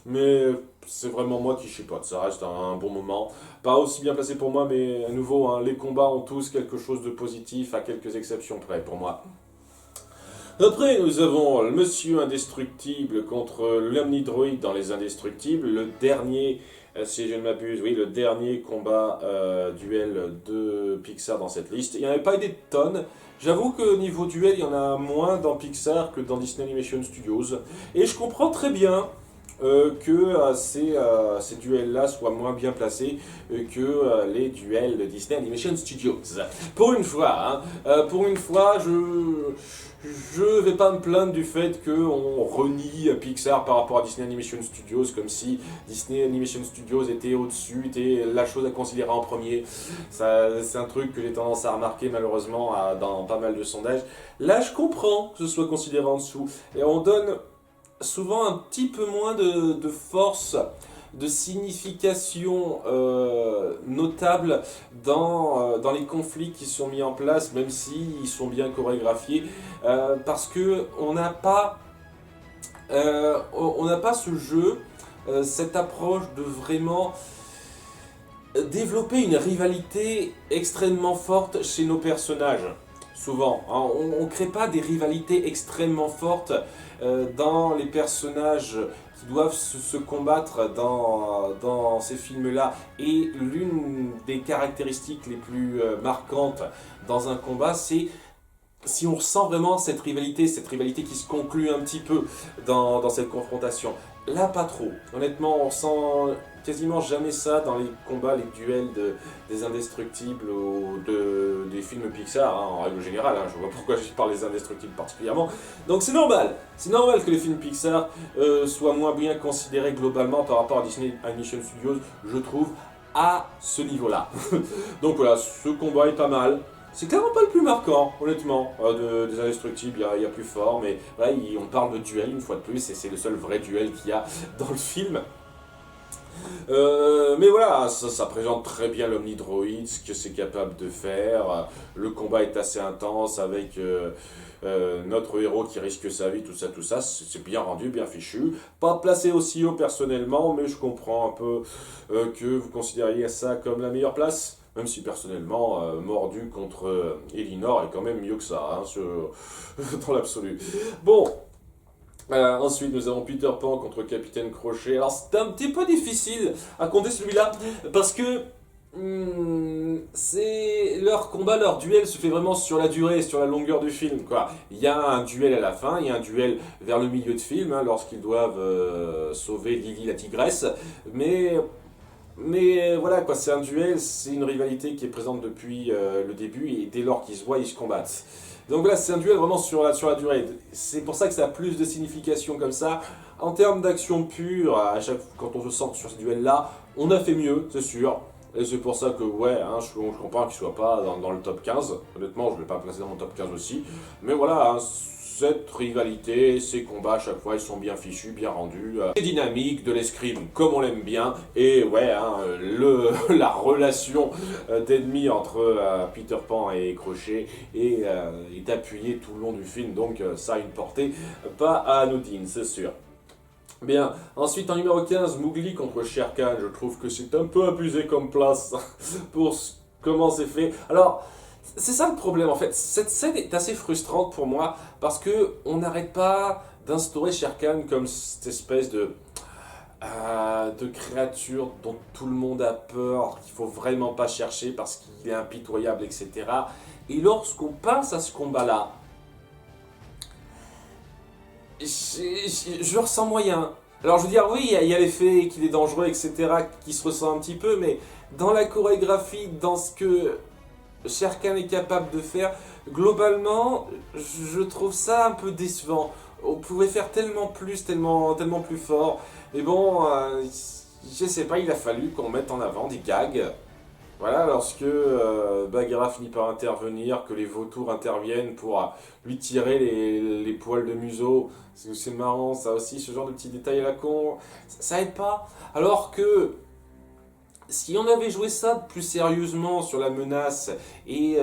[SPEAKER 2] mais c'est vraiment moi qui chipote, ça reste un bon moment. Pas aussi bien placé pour moi, mais à nouveau, hein, les combats ont tous quelque chose de positif, à quelques exceptions près pour moi. Après, nous avons le Monsieur Indestructible contre l'Omnidroid dans Les Indestructibles, le dernier, si je ne m'abuse, oui, le dernier combat duel de Pixar dans cette liste. Il n'y en avait pas eu des tonnes. J'avoue que niveau duel, il y en a moins dans Pixar que dans Disney Animation Studios. Et je comprends très bien que ces duels-là soient moins bien placés que les duels de Disney Animation Studios. Pour une fois, je vais pas me plaindre du fait qu'on renie Pixar par rapport à Disney Animation Studios, comme si Disney Animation Studios était au-dessus, était la chose à considérer en premier. C'est un truc que j'ai tendance à remarquer malheureusement dans pas mal de sondages. Là, je comprends que ce soit considéré en dessous. Et on donne souvent un petit peu moins de force, de signification notable dans les conflits qui sont mis en place, même s'ils sont bien chorégraphiés, parce que on n'a pas ce jeu, cette approche de vraiment développer une rivalité extrêmement forte chez nos personnages. Souvent, hein, on ne crée pas des rivalités extrêmement fortes dans les personnages qui doivent se combattre dans ces films-là. Et l'une des caractéristiques les plus marquantes dans un combat, c'est si on ressent vraiment cette rivalité qui se conclut un petit peu dans cette confrontation. Là, pas trop. Honnêtement, on ressent quasiment jamais ça dans les combats, les duels des Indestructibles ou des films Pixar, hein, en règle générale. Hein, je vois pourquoi je parle des Indestructibles particulièrement. Donc c'est normal. C'est normal que les films Pixar soient moins bien considérés globalement par rapport à Disney Animation Studios, je trouve, à ce niveau-là. Donc voilà, ce combat est pas mal. C'est clairement pas le plus marquant, honnêtement, des Indestructibles, il y a plus fort, mais voilà, on parle de duel une fois de plus, et c'est le seul vrai duel qu'il y a dans le film. Mais voilà, ça présente très bien l'Omnidroid, ce que c'est capable de faire. Le combat est assez intense avec notre héros qui risque sa vie, tout ça. C'est bien rendu, bien fichu. Pas placé aussi haut personnellement, mais je comprends un peu que vous considériez ça comme la meilleure place. Même si personnellement, Mordu contre Elinor est quand même mieux que ça, hein, dans l'absolu. Bon, ensuite nous avons Peter Pan contre Capitaine Crochet. Alors c'est un petit peu difficile à compter celui-là, parce que c'est leur combat, leur duel se fait vraiment sur la durée, sur la longueur du film, quoi. Il y a un duel à la fin, il y a un duel vers le milieu de film, hein, lorsqu'ils doivent sauver Lily la tigresse, mais voilà quoi, c'est un duel, c'est une rivalité qui est présente depuis le début et dès lors qu'ils se voient, ils se combattent. Donc là, c'est un duel vraiment sur la durée. C'est pour ça que ça a plus de signification comme ça. En termes d'action pure, quand on se sent sur ce duel-là, on a fait mieux, c'est sûr. Et c'est pour ça que, ouais, hein, je comprends qu'il soit pas dans le top 15. Honnêtement, je ne vais pas le placer dans mon top 15 aussi. Mais voilà, hein, cette rivalité, ces combats, à chaque fois, ils sont bien fichus, bien rendus. C'est dynamique, de l'escrime, comme on l'aime bien. Et ouais, hein, la relation d'ennemis entre Peter Pan et Crochet est appuyée tout le long du film. Donc ça a une portée pas anodine, c'est sûr. Bien, ensuite en numéro 15, Mowgli contre Shere Khan, je trouve que c'est un peu abusé comme place pour comment c'est fait. Alors, c'est ça le problème en fait, cette scène est assez frustrante pour moi parce que on n'arrête pas d'instaurer Shere Khan comme cette espèce de créature dont tout le monde a peur, qu'il faut vraiment pas chercher parce qu'il est impitoyable, etc. Et lorsqu'on passe à ce combat-là, je ressens moyen. Alors je veux dire, oui, il y a l'effet qu'il est dangereux, etc., qui se ressent un petit peu, mais dans la chorégraphie, dans ce que Shere Khan est capable de faire, globalement, je trouve ça un peu décevant. On pouvait faire tellement plus, tellement plus fort. Mais bon, je sais pas, il a fallu qu'on mette en avant des gags. Voilà, lorsque Bagheera finit par intervenir, que les vautours interviennent pour lui tirer les poils de museau, c'est marrant, ça aussi, ce genre de petits détails à la con, ça aide pas. Alors que si on avait joué ça plus sérieusement sur la menace et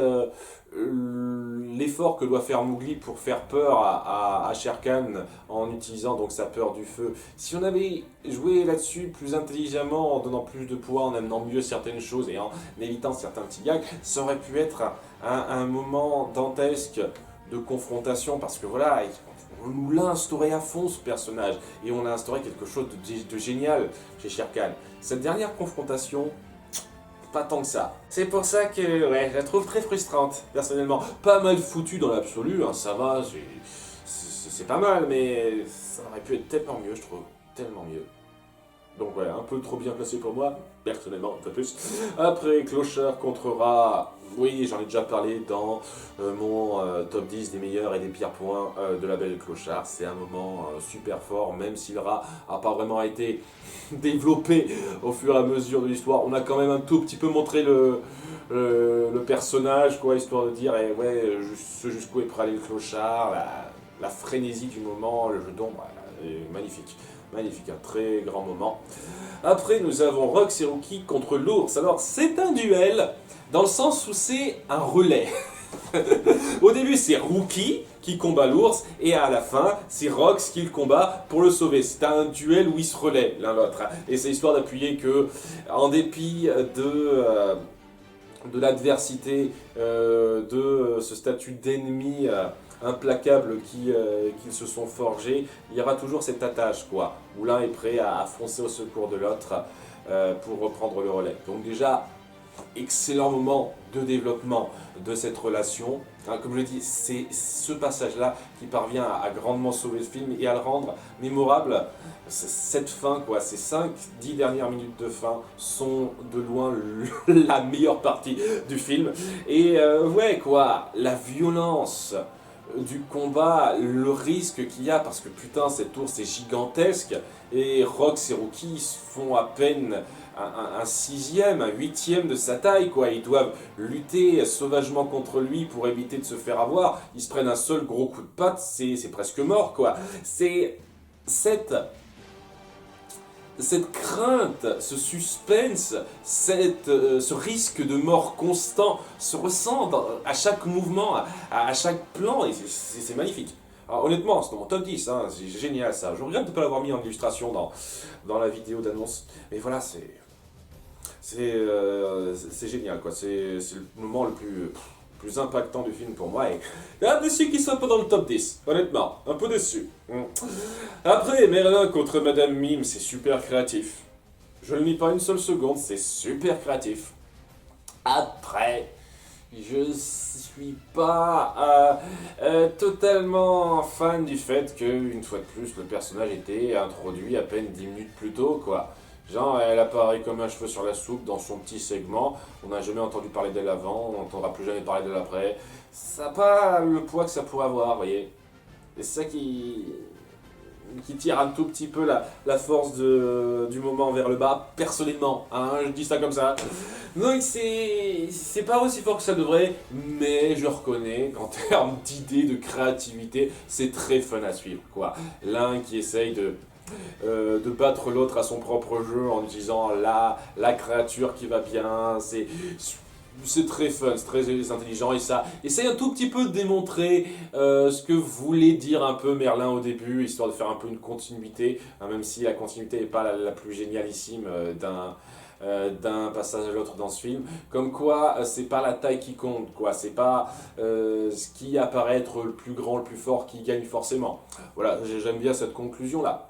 [SPEAKER 2] l'effort que doit faire Mowgli pour faire peur à Shere Khan en utilisant donc sa peur du feu, si on avait joué là-dessus plus intelligemment, en donnant plus de poids, en amenant mieux certaines choses et en évitant certains petits gags, ça aurait pu être un moment dantesque de confrontation parce que voilà, on nous l'a instauré à fond ce personnage et on a instauré quelque chose de génial chez Shere Khan. Cette dernière confrontation, pas tant que ça. C'est pour ça que ouais, je la trouve très frustrante, personnellement. Pas mal foutue dans l'absolu, hein, ça va, c'est pas mal, mais ça aurait pu être tellement mieux, je trouve. Tellement mieux. Donc ouais, un peu trop bien placé pour moi, personnellement, un peu plus. Après, Clochard contre Rat, oui, j'en ai déjà parlé dans mon top 10 des meilleurs et des pires points de la Belle Clochard. C'est un moment super fort, même si le rat n'a pas vraiment été développé au fur et à mesure de l'histoire. On a quand même un tout petit peu montré le personnage, quoi, histoire de dire, eh, ouais, jusqu'où est prêt à aller le Clochard, la frénésie du moment, le jeu d'ombre, magnifique. Magnifique, un très grand moment. Après, nous avons Rox et Rookie contre l'ours. Alors, c'est un duel dans le sens où c'est un relais. Au début, c'est Rookie qui combat l'ours et à la fin, c'est Rox qui le combat pour le sauver. C'est un duel où ils se relaient l'un l'autre. Et c'est histoire d'appuyer que, en dépit de l'adversité, de ce statut d'ennemi implacables qu'ils se sont forgés, il y aura toujours cette attache, quoi, où l'un est prêt à foncer au secours de l'autre pour reprendre le relais. Donc déjà, excellent moment de développement de cette relation. Hein, comme je l'ai dit, c'est ce passage-là qui parvient à grandement sauver le film et à le rendre mémorable. Cette fin, quoi, ces 5-10 dernières minutes de fin sont de loin la meilleure partie du film. Et ouais, quoi, la violence du combat, le risque qu'il y a, parce que putain, cette ours est gigantesque, et Rox et Rookie font à peine un sixième, un huitième de sa taille, quoi. Ils doivent lutter sauvagement contre lui pour éviter de se faire avoir. Ils se prennent un seul gros coup de patte, c'est presque mort, quoi. C'est cette crainte, ce suspense, ce risque de mort constant se ressent à chaque mouvement, à chaque plan, et c'est magnifique. Alors, honnêtement, c'est dans mon top 10, hein, c'est génial ça. Je regrette de ne pas l'avoir mis en illustration dans la vidéo d'annonce, mais voilà, c'est génial, quoi. C'est le moment le plus impactant du film pour moi. Et un déçu qu'il soit pas dans le top 10, honnêtement, un peu déçu. Après, Merlin contre Madame Mime, c'est super créatif. Je ne lis pas une seule seconde, c'est super créatif. Après, je suis pas totalement fan du fait que, une fois de plus, le personnage était introduit à peine 10 minutes plus tôt, quoi. Genre, elle apparaît comme un cheveu sur la soupe dans son petit segment. On n'a jamais entendu parler d'elle avant, on n'entendra plus jamais parler d'elle après. Ça n'a pas le poids que ça pourrait avoir, vous voyez. Et c'est ça qui tire un tout petit peu la force du moment vers le bas, personnellement. Hein, je dis ça comme ça. Donc c'est pas aussi fort que ça devrait, mais je reconnais qu'en termes d'idées, de créativité, c'est très fun à suivre, quoi. L'un qui essaye de battre l'autre à son propre jeu en utilisant la créature qui va bien, c'est très fun, c'est très intelligent et ça essaye un tout petit peu de démontrer ce que voulait dire un peu Merlin au début, histoire de faire un peu une continuité, hein, même si la continuité n'est pas la plus génialissime d'un passage à l'autre dans ce film. Comme quoi, c'est pas la taille qui compte, quoi. C'est pas ce qui apparaît être le plus grand, le plus fort qui gagne forcément. Voilà, j'aime bien cette conclusion-là.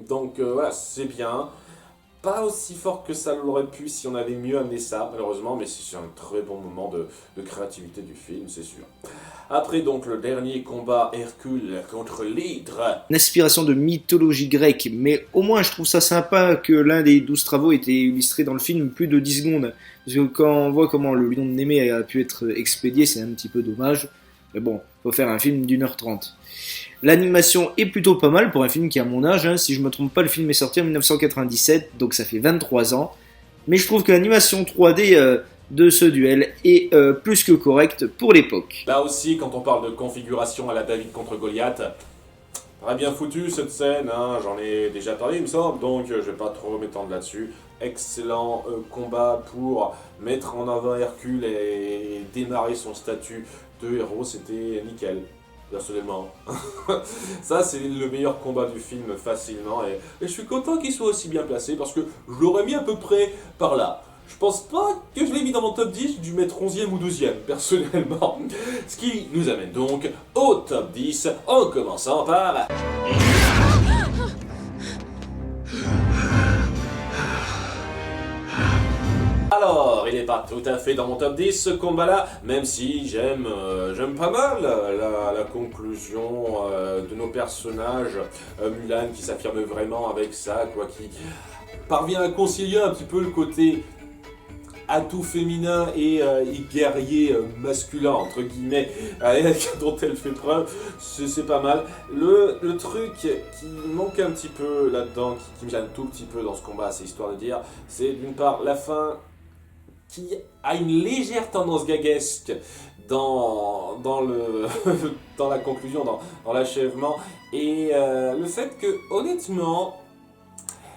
[SPEAKER 2] Donc voilà, c'est bien. Pas aussi fort que ça l'aurait pu si on avait mieux amené ça, malheureusement, mais c'est un très bon moment de créativité du film, c'est sûr. Après donc le dernier combat Hercule contre l'Hydre.
[SPEAKER 1] Une inspiration de mythologie grecque, mais au moins je trouve ça sympa que l'un des 12 travaux ait été illustré dans le film plus de 10 secondes. Parce que quand on voit comment le lion de Némée a pu être expédié, c'est un petit peu dommage. Mais bon, faut faire un film d'1h30. L'animation est plutôt pas mal pour un film qui a mon âge, hein. Si je me trompe pas, le film est sorti en 1997, donc ça fait 23 ans. Mais je trouve que l'animation 3D de ce duel est plus que correcte pour l'époque.
[SPEAKER 2] Là aussi, quand on parle de configuration à la David contre Goliath, très bien foutu cette scène, hein, j'en ai déjà parlé il me semble, donc je vais pas trop m'étendre là-dessus. Excellent combat pour mettre en avant Hercule et démarrer son statut de héros, c'était nickel. Personnellement. Ça, c'est le meilleur combat du film facilement. Et je suis content qu'il soit aussi bien placé parce que je l'aurais mis à peu près par là. Je pense pas que je l'ai mis dans mon top 10, j'ai dû mettre 11e ou 12e, personnellement. Ce qui nous amène donc au top 10, en commençant par... Alors, il n'est pas tout à fait dans mon top 10 ce combat-là, même si j'aime pas mal la conclusion de nos personnages. Mulan qui s'affirme vraiment avec ça, quoi, qui parvient à concilier un petit peu le côté atout féminin et guerrier masculin, entre guillemets, dont elle fait preuve, c'est pas mal. Le truc qui manque un petit peu là-dedans, qui me gêne tout petit peu dans ce combat, c'est histoire de dire, c'est d'une part la fin qui a une légère tendance gaguesque dans la conclusion, dans l'achèvement, et le fait que, honnêtement,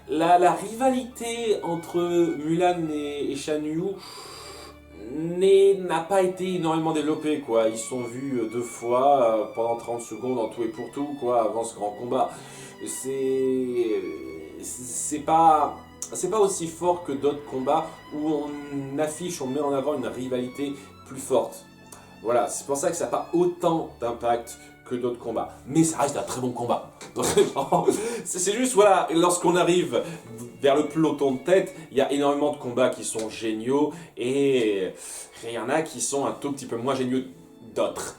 [SPEAKER 2] la rivalité entre Mulan et Shan Yu n'a pas été énormément développée, quoi. Ils sont vus 2 fois pendant 30 secondes en tout et pour tout, quoi, avant ce grand combat. C'est pas aussi fort que d'autres combats où on affiche, on met en avant une rivalité plus forte. Voilà, c'est pour ça que ça n'a pas autant d'impact que d'autres combats. Mais ça reste un très bon combat. C'est juste, voilà, lorsqu'on arrive vers le peloton de tête, il y a énormément de combats qui sont géniaux et il y en a qui sont un tout petit peu moins géniaux d'autres.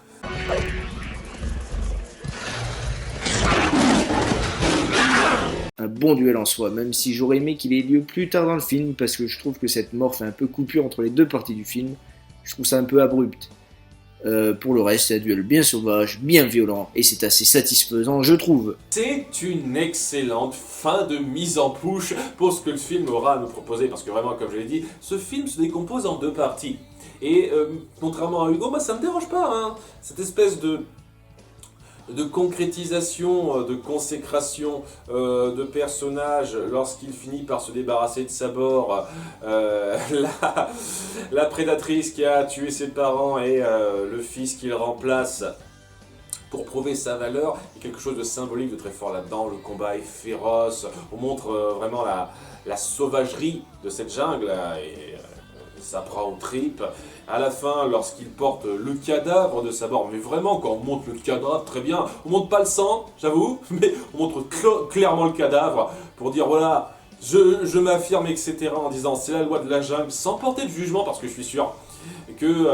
[SPEAKER 1] Un bon duel en soi, même si j'aurais aimé qu'il ait lieu plus tard dans le film, parce que je trouve que cette mort fait un peu coupure entre les deux parties du film. Je trouve ça un peu abrupt. Pour le reste, c'est un duel bien sauvage, bien violent, et c'est assez satisfaisant, je trouve.
[SPEAKER 2] C'est une excellente fin de mise en bouche pour ce que le film aura à nous proposer, parce que vraiment, comme je l'ai dit, ce film se décompose en 2 parties. Et contrairement à Hugo, moi ça me dérange pas, hein, cette espèce de concrétisation, de consécration de personnages lorsqu'il finit par se débarrasser de Sabor, la prédatrice qui a tué ses parents et le fils qu'il remplace pour prouver sa valeur. Il y a quelque chose de symbolique, de très fort là-dedans. Le combat est féroce, on montre vraiment la sauvagerie de cette jungle et ça prend aux tripes. À la fin, lorsqu'il porte le cadavre de Sabor, mais vraiment, quand on montre le cadavre, très bien, on montre pas le sang, j'avoue, mais on montre clairement le cadavre pour dire voilà, je m'affirme, etc. en disant c'est la loi de la jungle, sans porter de jugement, parce que je suis sûr que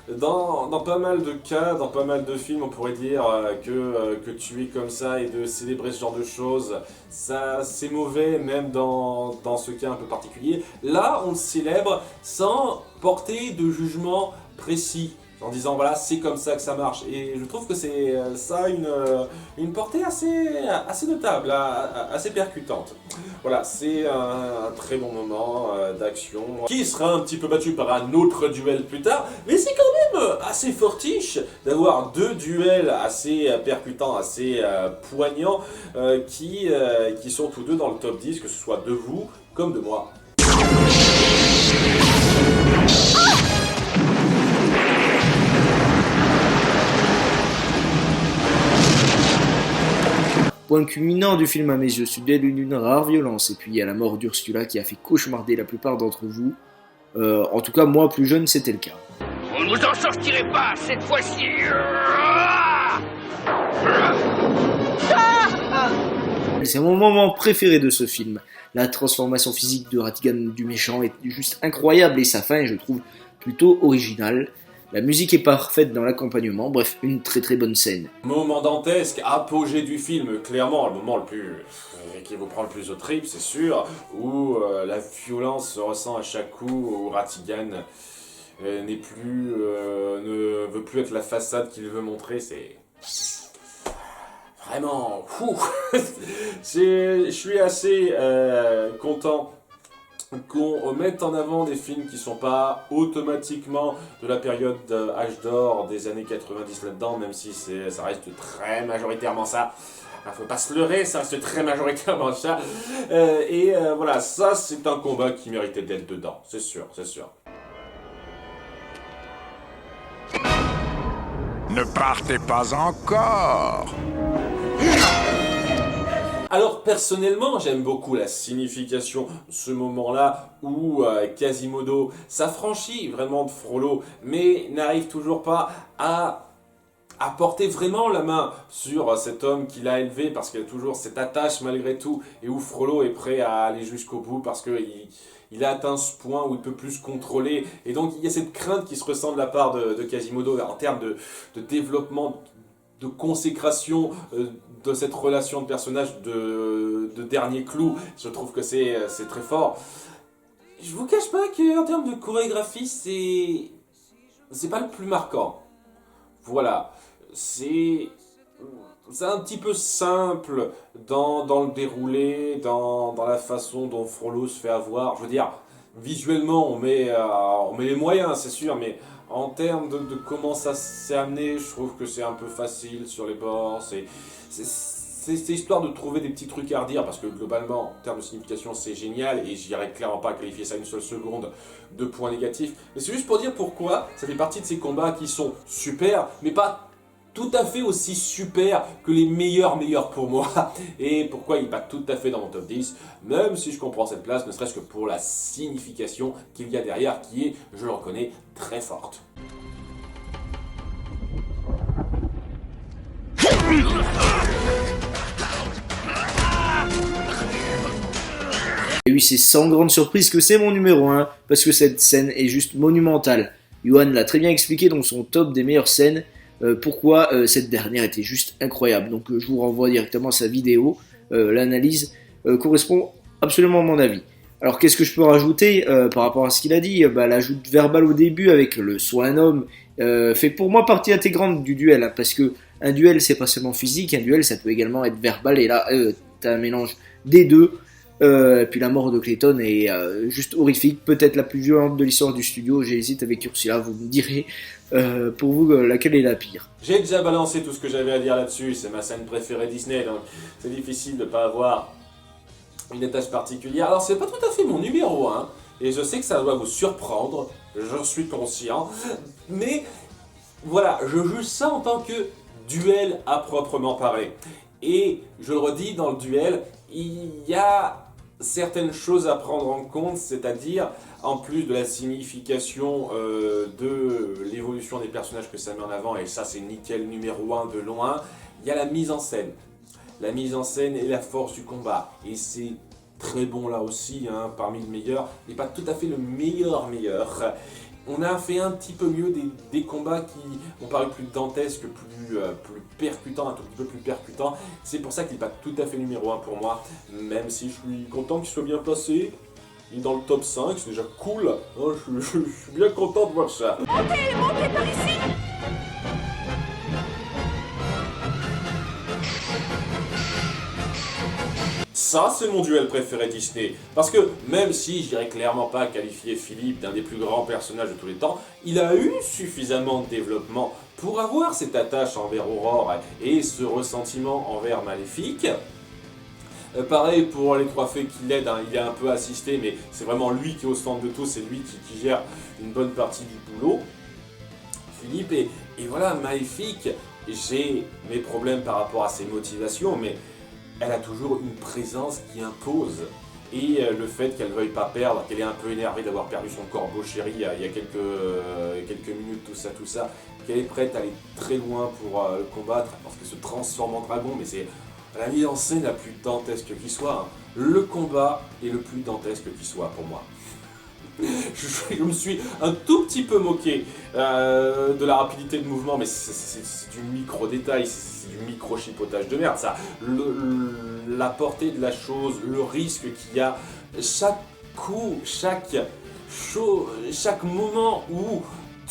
[SPEAKER 2] Dans pas mal de cas, dans pas mal de films, on pourrait dire que tuer comme ça et de célébrer ce genre de choses, ça c'est mauvais, même dans ce cas un peu particulier. Là, on le célèbre sans porter de jugement précis, en disant voilà, c'est comme ça que ça marche. Et je trouve que c'est ça une portée assez notable, assez percutante. Voilà, c'est un très bon moment d'action qui sera un petit peu battu par un autre duel plus tard, mais c'est quand même assez fortiche d'avoir deux duels assez percutants, assez poignants qui sont tous deux dans le top 10, que ce soit de vous comme de moi.
[SPEAKER 1] Point culminant du film à mes yeux, ce duel d'une rare violence, et puis il y a la mort d'Ursula qui a fait cauchemarder la plupart d'entre vous. En tout cas, moi, plus jeune, c'était le cas.
[SPEAKER 3] Vous ne vous en sortirez pas cette fois-ci.
[SPEAKER 1] C'est mon moment préféré de ce film. La transformation physique de Ratigan du méchant est juste incroyable et sa fin, je trouve, plutôt originale. La musique est parfaite dans l'accompagnement, bref, une très très bonne scène.
[SPEAKER 2] Moment dantesque, apogée du film, clairement, le moment qui vous prend le plus au trip, c'est sûr, où la violence se ressent à chaque coup, où Ratigan ne veut plus être la façade qu'il veut montrer, c'est vraiment fou. Je suis assez content qu'on mette en avant des films qui sont pas automatiquement de la période âge d'or des années 90 là-dedans, même si ça reste très majoritairement ça. Faut pas se leurrer, ça reste très majoritairement ça. Voilà, ça c'est un combat qui méritait d'être dedans, c'est sûr, c'est sûr.
[SPEAKER 4] Ne partez pas encore.
[SPEAKER 2] Alors personnellement, j'aime beaucoup la signification de ce moment-là où Quasimodo s'affranchit vraiment de Frollo, mais n'arrive toujours pas à porter vraiment la main sur cet homme qu'il a élevé, parce qu'il y a toujours cette attache malgré tout, et où Frollo est prêt à aller jusqu'au bout parce qu'il a atteint ce point où il peut plus se contrôler, et donc il y a cette crainte qui se ressent de la part de Quasimodo en termes de développement, de consécration de cette relation de personnage de dernier clou. Je trouve que c'est très fort. Je vous cache pas qu'en termes de chorégraphie, c'est pas le plus marquant. Voilà, c'est un petit peu simple dans le déroulé, dans la façon dont Frollo se fait avoir. Je veux dire, visuellement, on met les moyens, c'est sûr, mais en termes de comment ça s'est amené, je trouve que c'est un peu facile sur les bords. C'est histoire de trouver des petits trucs à redire, parce que globalement, en termes de signification, c'est génial, et j'irais clairement pas qualifier ça une seule seconde de point négatif. Mais c'est juste pour dire pourquoi ça fait partie de ces combats qui sont super, mais pas tout à fait aussi super que les meilleurs pour moi, et pourquoi il n'est pas tout à fait dans mon top 10, même si je comprends cette place, ne serait-ce que pour la signification qu'il y a derrière, qui est, je le reconnais, très forte.
[SPEAKER 1] Et oui, c'est sans grande surprise que c'est mon numéro 1, parce que cette scène est juste monumentale. Johan l'a très bien expliqué dans son top des meilleures scènes, pourquoi cette dernière était juste incroyable. Donc je vous renvoie directement à sa vidéo, l'analyse correspond absolument à mon avis. Alors qu'est-ce que je peux rajouter par rapport à ce qu'il a dit? L'ajout verbal au début avec le sois un homme fait pour moi partie intégrante du duel, hein, parce que un duel c'est pas seulement physique, un duel ça peut également être verbal, et là t'as un mélange des deux. Et puis la mort de Clayton est juste horrifique, peut-être la plus violente de l'histoire du studio. J'hésite avec Ursula, vous me direz pour vous laquelle est la pire.
[SPEAKER 2] J'ai déjà balancé tout ce que j'avais à dire là-dessus, c'est ma scène préférée Disney, donc c'est difficile de ne pas avoir une attache particulière. Alors c'est pas tout à fait mon numéro 1, et je sais que ça doit vous surprendre, j'en suis conscient, mais voilà, je juge ça en tant que duel à proprement parler. Et je le redis, dans le duel, il y a certaines choses à prendre en compte, c'est-à-dire, en plus de la signification de l'évolution des personnages que ça met en avant, et ça c'est nickel numéro 1 de loin, il y a la mise en scène. La mise en scène et la force du combat, et c'est très bon là aussi, hein, parmi le meilleur, mais pas tout à fait le meilleur. On a fait un petit peu mieux des combats qui ont paru plus dantesques, plus percutants, un tout petit peu plus percutants. C'est pour ça qu'il n'est pas tout à fait numéro 1 pour moi, même si je suis content qu'il soit bien placé. Il est dans le top 5, c'est déjà cool. Hein, je suis bien content de voir ça.
[SPEAKER 5] Montez par ici!
[SPEAKER 2] Ça, c'est mon duel préféré Disney. Parce que même si je dirais clairement pas qualifier Philippe d'un des plus grands personnages de tous les temps, il a eu suffisamment de développement pour avoir cette attache envers Aurore et ce ressentiment envers Maléfique. Pareil pour les trois fées qui l'aident, hein, il est un peu assisté, mais c'est vraiment lui qui est au centre de tout, c'est lui qui gère une bonne partie du boulot. Philippe, et voilà, Maléfique, j'ai mes problèmes par rapport à ses motivations, mais elle a toujours une présence qui impose. Et le fait qu'elle ne veuille pas perdre, qu'elle est un peu énervée d'avoir perdu son corbeau chéri il y a quelques minutes, tout ça, qu'elle est prête à aller très loin pour le combattre, parce qu'elle se transforme en dragon, mais c'est la mise en scène la plus dantesque qui soit. Hein. Le combat est le plus dantesque qui soit pour moi. Je me suis un tout petit peu moqué de la rapidité de mouvement, mais c'est du micro-détail, c'est du micro-chipotage de merde, ça. La portée de la chose, le risque qu'il y a, chaque coup, chaque moment où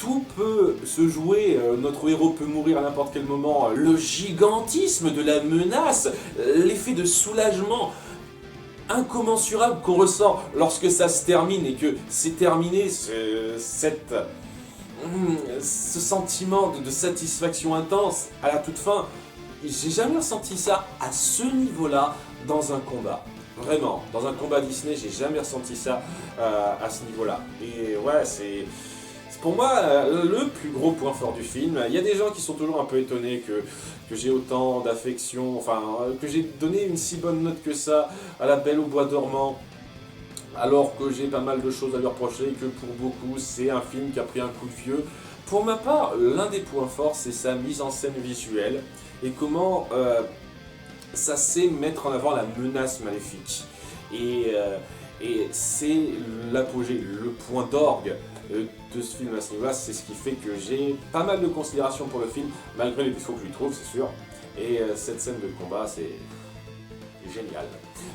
[SPEAKER 2] tout peut se jouer, notre héros peut mourir à n'importe quel moment, le gigantisme de la menace, l'effet de soulagement incommensurable qu'on ressent lorsque ça se termine et que c'est terminé, ce sentiment de satisfaction intense à la toute fin. J'ai jamais ressenti ça à ce niveau-là dans un combat. Vraiment, dans un combat Disney, j'ai jamais ressenti ça à ce niveau-là. Et ouais, c'est pour moi le plus gros point fort du film. Il y a des gens qui sont toujours un peu étonnés que j'ai autant d'affection, enfin que j'ai donné une si bonne note que ça à La Belle au Bois dormant, alors que j'ai pas mal de choses à lui reprocher et que pour beaucoup c'est un film qui a pris un coup de vieux. Pour ma part, l'un des points forts c'est sa mise en scène visuelle et comment ça sait mettre en avant la menace maléfique. Et c'est l'apogée, le point d'orgue de ce film à ce niveau-là, c'est ce qui fait que j'ai pas mal de considération pour le film, malgré les défauts que je lui trouve, c'est sûr. Et cette scène de combat, c'est génial.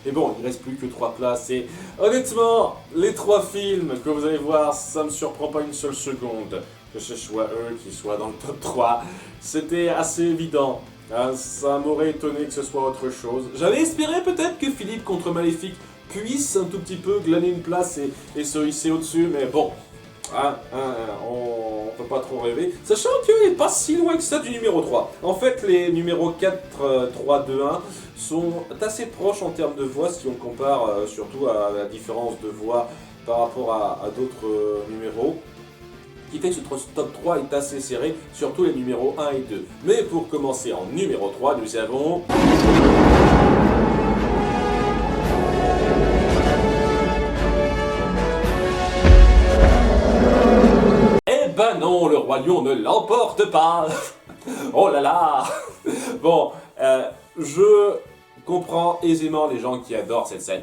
[SPEAKER 2] Mais bon, il ne reste plus que 3 places, et honnêtement, les 3 films que vous allez voir, ça me surprend pas une seule seconde que ce soit eux qui soient dans le top 3. C'était assez évident. Hein, ça m'aurait étonné que ce soit autre chose. J'avais espéré peut-être que Philippe contre Maléfique puisse un tout petit peu glaner une place et se hisser au-dessus, mais bon, on peut pas trop rêver. Sachant qu'il n'est pas si loin que ça du numéro 3. En fait, les numéros 4, 3, 2, 1 sont assez proches en termes de voix si on compare surtout à la différence de voix par rapport à d'autres numéros. Qui fait que ce top 3 est assez serré, surtout les numéros 1 et 2. Mais pour commencer en numéro 3, nous avons... Eh ben non, le Roi Lion ne l'emporte pas. Oh là là. Bon, je comprends aisément les gens qui adorent cette scène.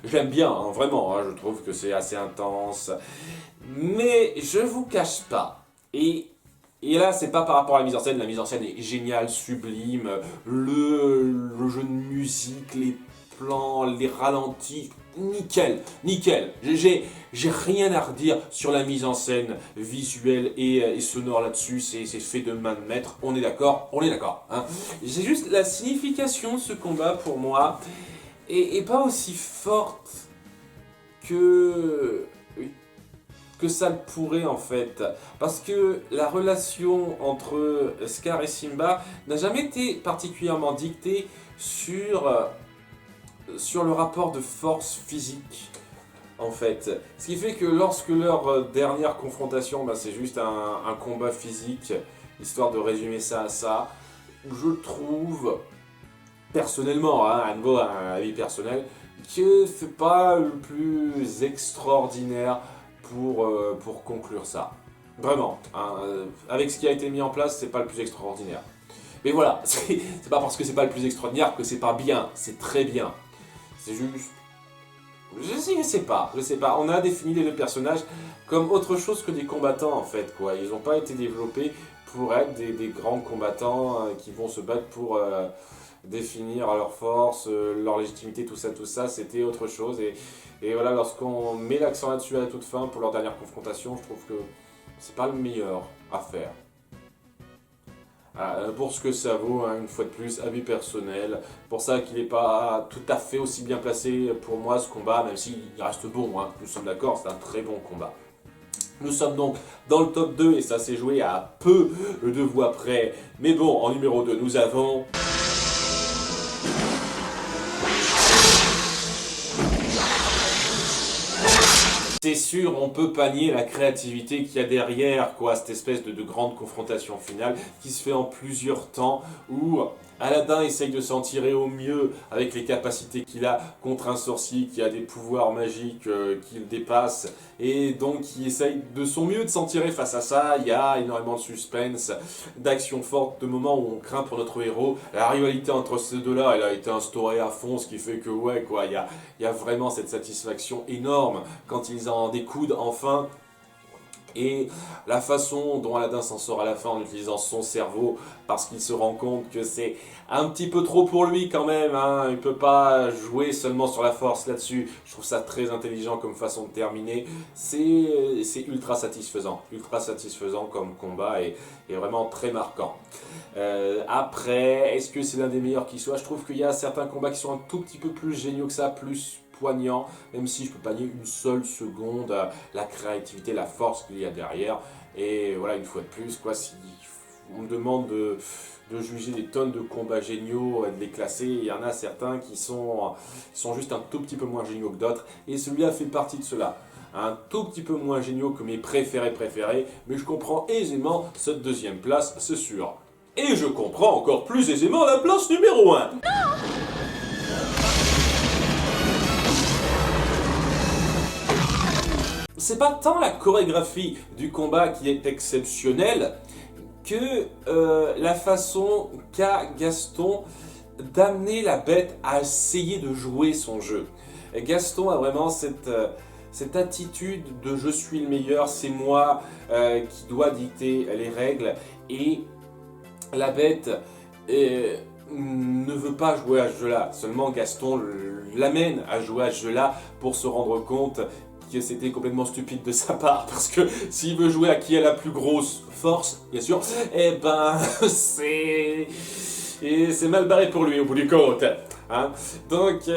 [SPEAKER 2] J'aime bien, hein, vraiment, hein, je trouve que c'est assez intense. Mais je vous cache pas, et là c'est pas par rapport à la mise en scène est géniale, sublime, le jeu de musique, les plans, les ralentis, nickel. J'ai rien à redire sur la mise en scène visuelle et sonore là-dessus, c'est fait de main de maître, on est d'accord, hein. C'est juste la signification de ce combat pour moi est pas aussi forte que ça le pourrait en fait, parce que la relation entre Scar et Simba n'a jamais été particulièrement dictée sur le rapport de force physique en fait. Ce qui fait que lorsque leur dernière confrontation, c'est juste un combat physique, histoire de résumer ça à ça, je trouve personnellement, hein, à nouveau un avis personnel, que c'est pas le plus extraordinaire pour conclure ça. Vraiment, hein, avec ce qui a été mis en place, c'est pas le plus extraordinaire. Mais voilà, c'est pas parce que c'est pas le plus extraordinaire que c'est pas bien, c'est très bien. C'est juste Je sais pas. On a défini les deux personnages comme autre chose que des combattants en fait, quoi. Ils n'ont pas été développés pour être des grands combattants qui vont se battre pour définir leur force, leur légitimité, tout ça, c'était autre chose. Et voilà, lorsqu'on met l'accent là-dessus à la toute fin pour leur dernière confrontation, je trouve que c'est pas le meilleur à faire. Pour ce que ça vaut, hein, une fois de plus, avis personnel. Pour ça qu'il n'est pas tout à fait aussi bien placé pour moi ce combat, même s'il reste bon, hein, nous sommes d'accord, c'est un très bon combat. Nous sommes donc dans le top 2 et ça s'est joué à peu de voix près. Mais bon, en numéro 2, nous avons... C'est sûr, on peut pas nier la créativité qu'il y a derrière, quoi, cette espèce de grande confrontation finale qui se fait en plusieurs temps, où Aladdin essaye de s'en tirer au mieux avec les capacités qu'il a contre un sorcier qui a des pouvoirs magiques qu'il dépasse, et donc il essaye de son mieux de s'en tirer face à ça. Il y a énormément de suspense, d'action forte, de moments où on craint pour notre héros. La rivalité entre ces deux-là, elle a été instaurée à fond, ce qui fait que ouais, quoi, il y a vraiment cette satisfaction énorme quand ils en découdent enfin. Et la façon dont Aladdin s'en sort à la fin en utilisant son cerveau, parce qu'il se rend compte que c'est un petit peu trop pour lui quand même, hein. Il ne peut pas jouer seulement sur la force là-dessus. Je trouve ça très intelligent comme façon de terminer. C'est ultra satisfaisant comme combat et vraiment très marquant. Après, est-ce que c'est l'un des meilleurs qui soit? Je trouve qu'il y a certains combats qui sont un tout petit peu plus géniaux que ça, plus poignant, même si je peux pas nier une seule seconde la créativité, la force qu'il y a derrière. Et voilà, une fois de plus, quoi, si on me demande de juger des tonnes de combats géniaux, de les classer, il y en a certains qui sont juste un tout petit peu moins géniaux que d'autres, et celui-là fait partie de cela. Un tout petit peu moins géniaux que mes préférés, mais je comprends aisément cette deuxième place, c'est sûr. Et je comprends encore plus aisément la place numéro 1. C'est pas tant la chorégraphie du combat qui est exceptionnelle que la façon qu'a Gaston d'amener la bête à essayer de jouer son jeu. Et Gaston a vraiment cette attitude de je suis le meilleur, c'est moi qui dois dicter les règles, et la bête ne veut pas jouer à ce jeu-là. Seulement Gaston l'amène à jouer à ce jeu-là pour se rendre compte que c'était complètement stupide de sa part, parce que s'il veut jouer à qui a la plus grosse force, bien sûr, eh ben c'est mal barré pour lui au bout du compte, hein. Donc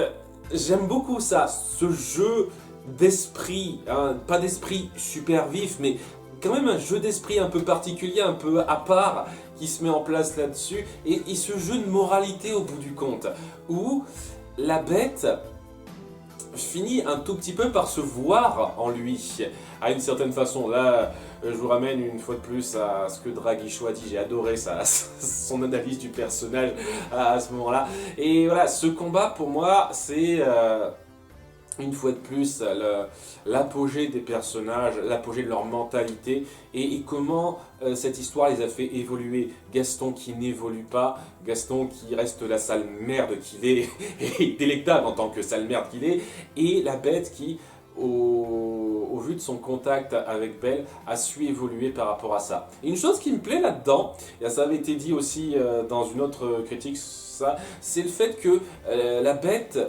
[SPEAKER 2] j'aime beaucoup ça, ce jeu d'esprit, hein, pas d'esprit super vif, mais quand même un jeu d'esprit un peu particulier, un peu à part, qui se met en place là-dessus, et ce jeu de moralité au bout du compte, où la bête finit un tout petit peu par se voir en lui, à une certaine façon. Là, je vous ramène une fois de plus à ce que Dragicho a dit, j'ai adoré son analyse du personnage à ce moment-là. Et voilà, ce combat pour moi, c'est une fois de plus l'apogée des personnages, l'apogée de leur mentalité, et comment cette histoire les a fait évoluer. Gaston qui n'évolue pas, Gaston qui reste la sale merde qu'il est, et délectable en tant que sale merde qu'il est, et la bête qui, au vu de son contact avec Belle, a su évoluer par rapport à ça. Et une chose qui me plaît là-dedans, et ça avait été dit aussi dans une autre critique, ça, c'est le fait que la bête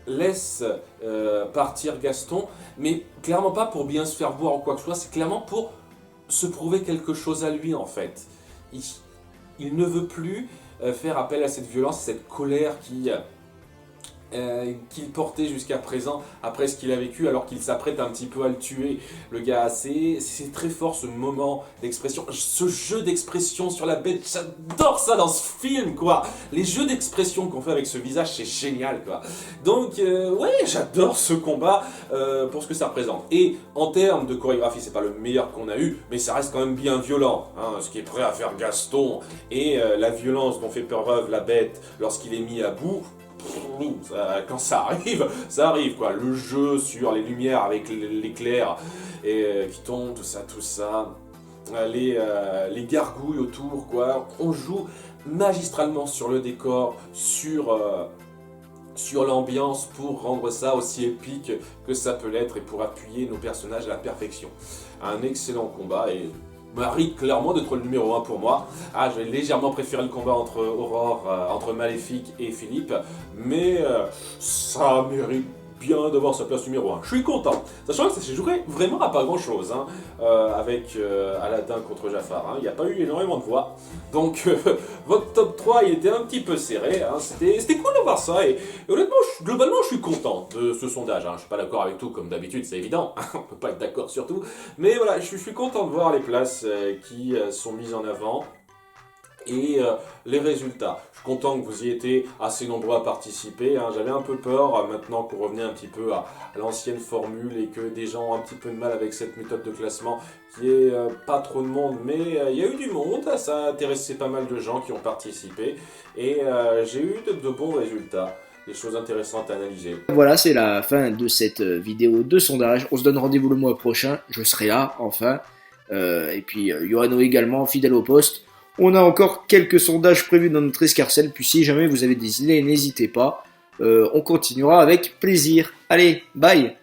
[SPEAKER 2] laisse partir Gaston, mais clairement pas pour bien se faire voir ou quoi que ce soit, c'est clairement pour se prouver quelque chose à lui en fait. Il ne veut plus faire appel à cette violence, à cette colère qu'il portait jusqu'à présent après ce qu'il a vécu, alors qu'il s'apprête un petit peu à le tuer, le gars. C'est très fort ce moment d'expression, ce jeu d'expression sur la bête. J'adore ça dans ce film, quoi. Les jeux d'expression qu'on fait avec ce visage, c'est génial, quoi. Donc ouais, j'adore ce combat pour ce que ça représente. Et en termes de chorégraphie, c'est pas le meilleur qu'on a eu, mais ça reste quand même bien violent, hein, ce qui est prêt à faire Gaston, et la violence dont fait preuve la bête lorsqu'il est mis à bout. Quand ça arrive quoi. Le jeu sur les lumières avec l'éclair qui tombe, tout ça, les gargouilles autour, quoi. On joue magistralement sur le décor, sur sur l'ambiance pour rendre ça aussi épique que ça peut l'être et pour appuyer nos personnages à la perfection. Un excellent combat et mérite clairement d'être le numéro 1 pour moi. J'ai légèrement préféré le combat entre Aurore, entre Maléfique et Philippe, mais ça mérite bien d'avoir sa place numéro 1. Je suis content, sachant que ça s'est joué vraiment à pas grand chose, avec Aladdin contre Jafar. Il n'y a pas eu énormément de voix, donc votre top 3 il était un petit peu serré, c'était cool de voir ça, et honnêtement, globalement je suis content de ce sondage. Je suis pas d'accord avec tout comme d'habitude, c'est évident, on peut pas être d'accord sur tout, mais voilà, je suis content de voir les places qui sont mises en avant. Et les résultats. Je suis content que vous y étiez assez nombreux à participer. J'avais un peu peur maintenant qu'on revenait un petit peu à l'ancienne formule et que des gens ont un petit peu de mal avec cette méthode de classement qui est pas trop de monde, mais il y a eu du monde, ça a intéressé pas mal de gens qui ont participé et j'ai eu de bons résultats. Des choses intéressantes à analyser.
[SPEAKER 1] Voilà, c'est la fin de cette vidéo de sondage. On se donne rendez-vous le mois prochain. Je serai là, enfin. Et puis, Yoano également, fidèle au poste. On a encore quelques sondages prévus dans notre escarcelle, puis si jamais vous avez des idées, n'hésitez pas. On continuera avec plaisir. Allez, bye!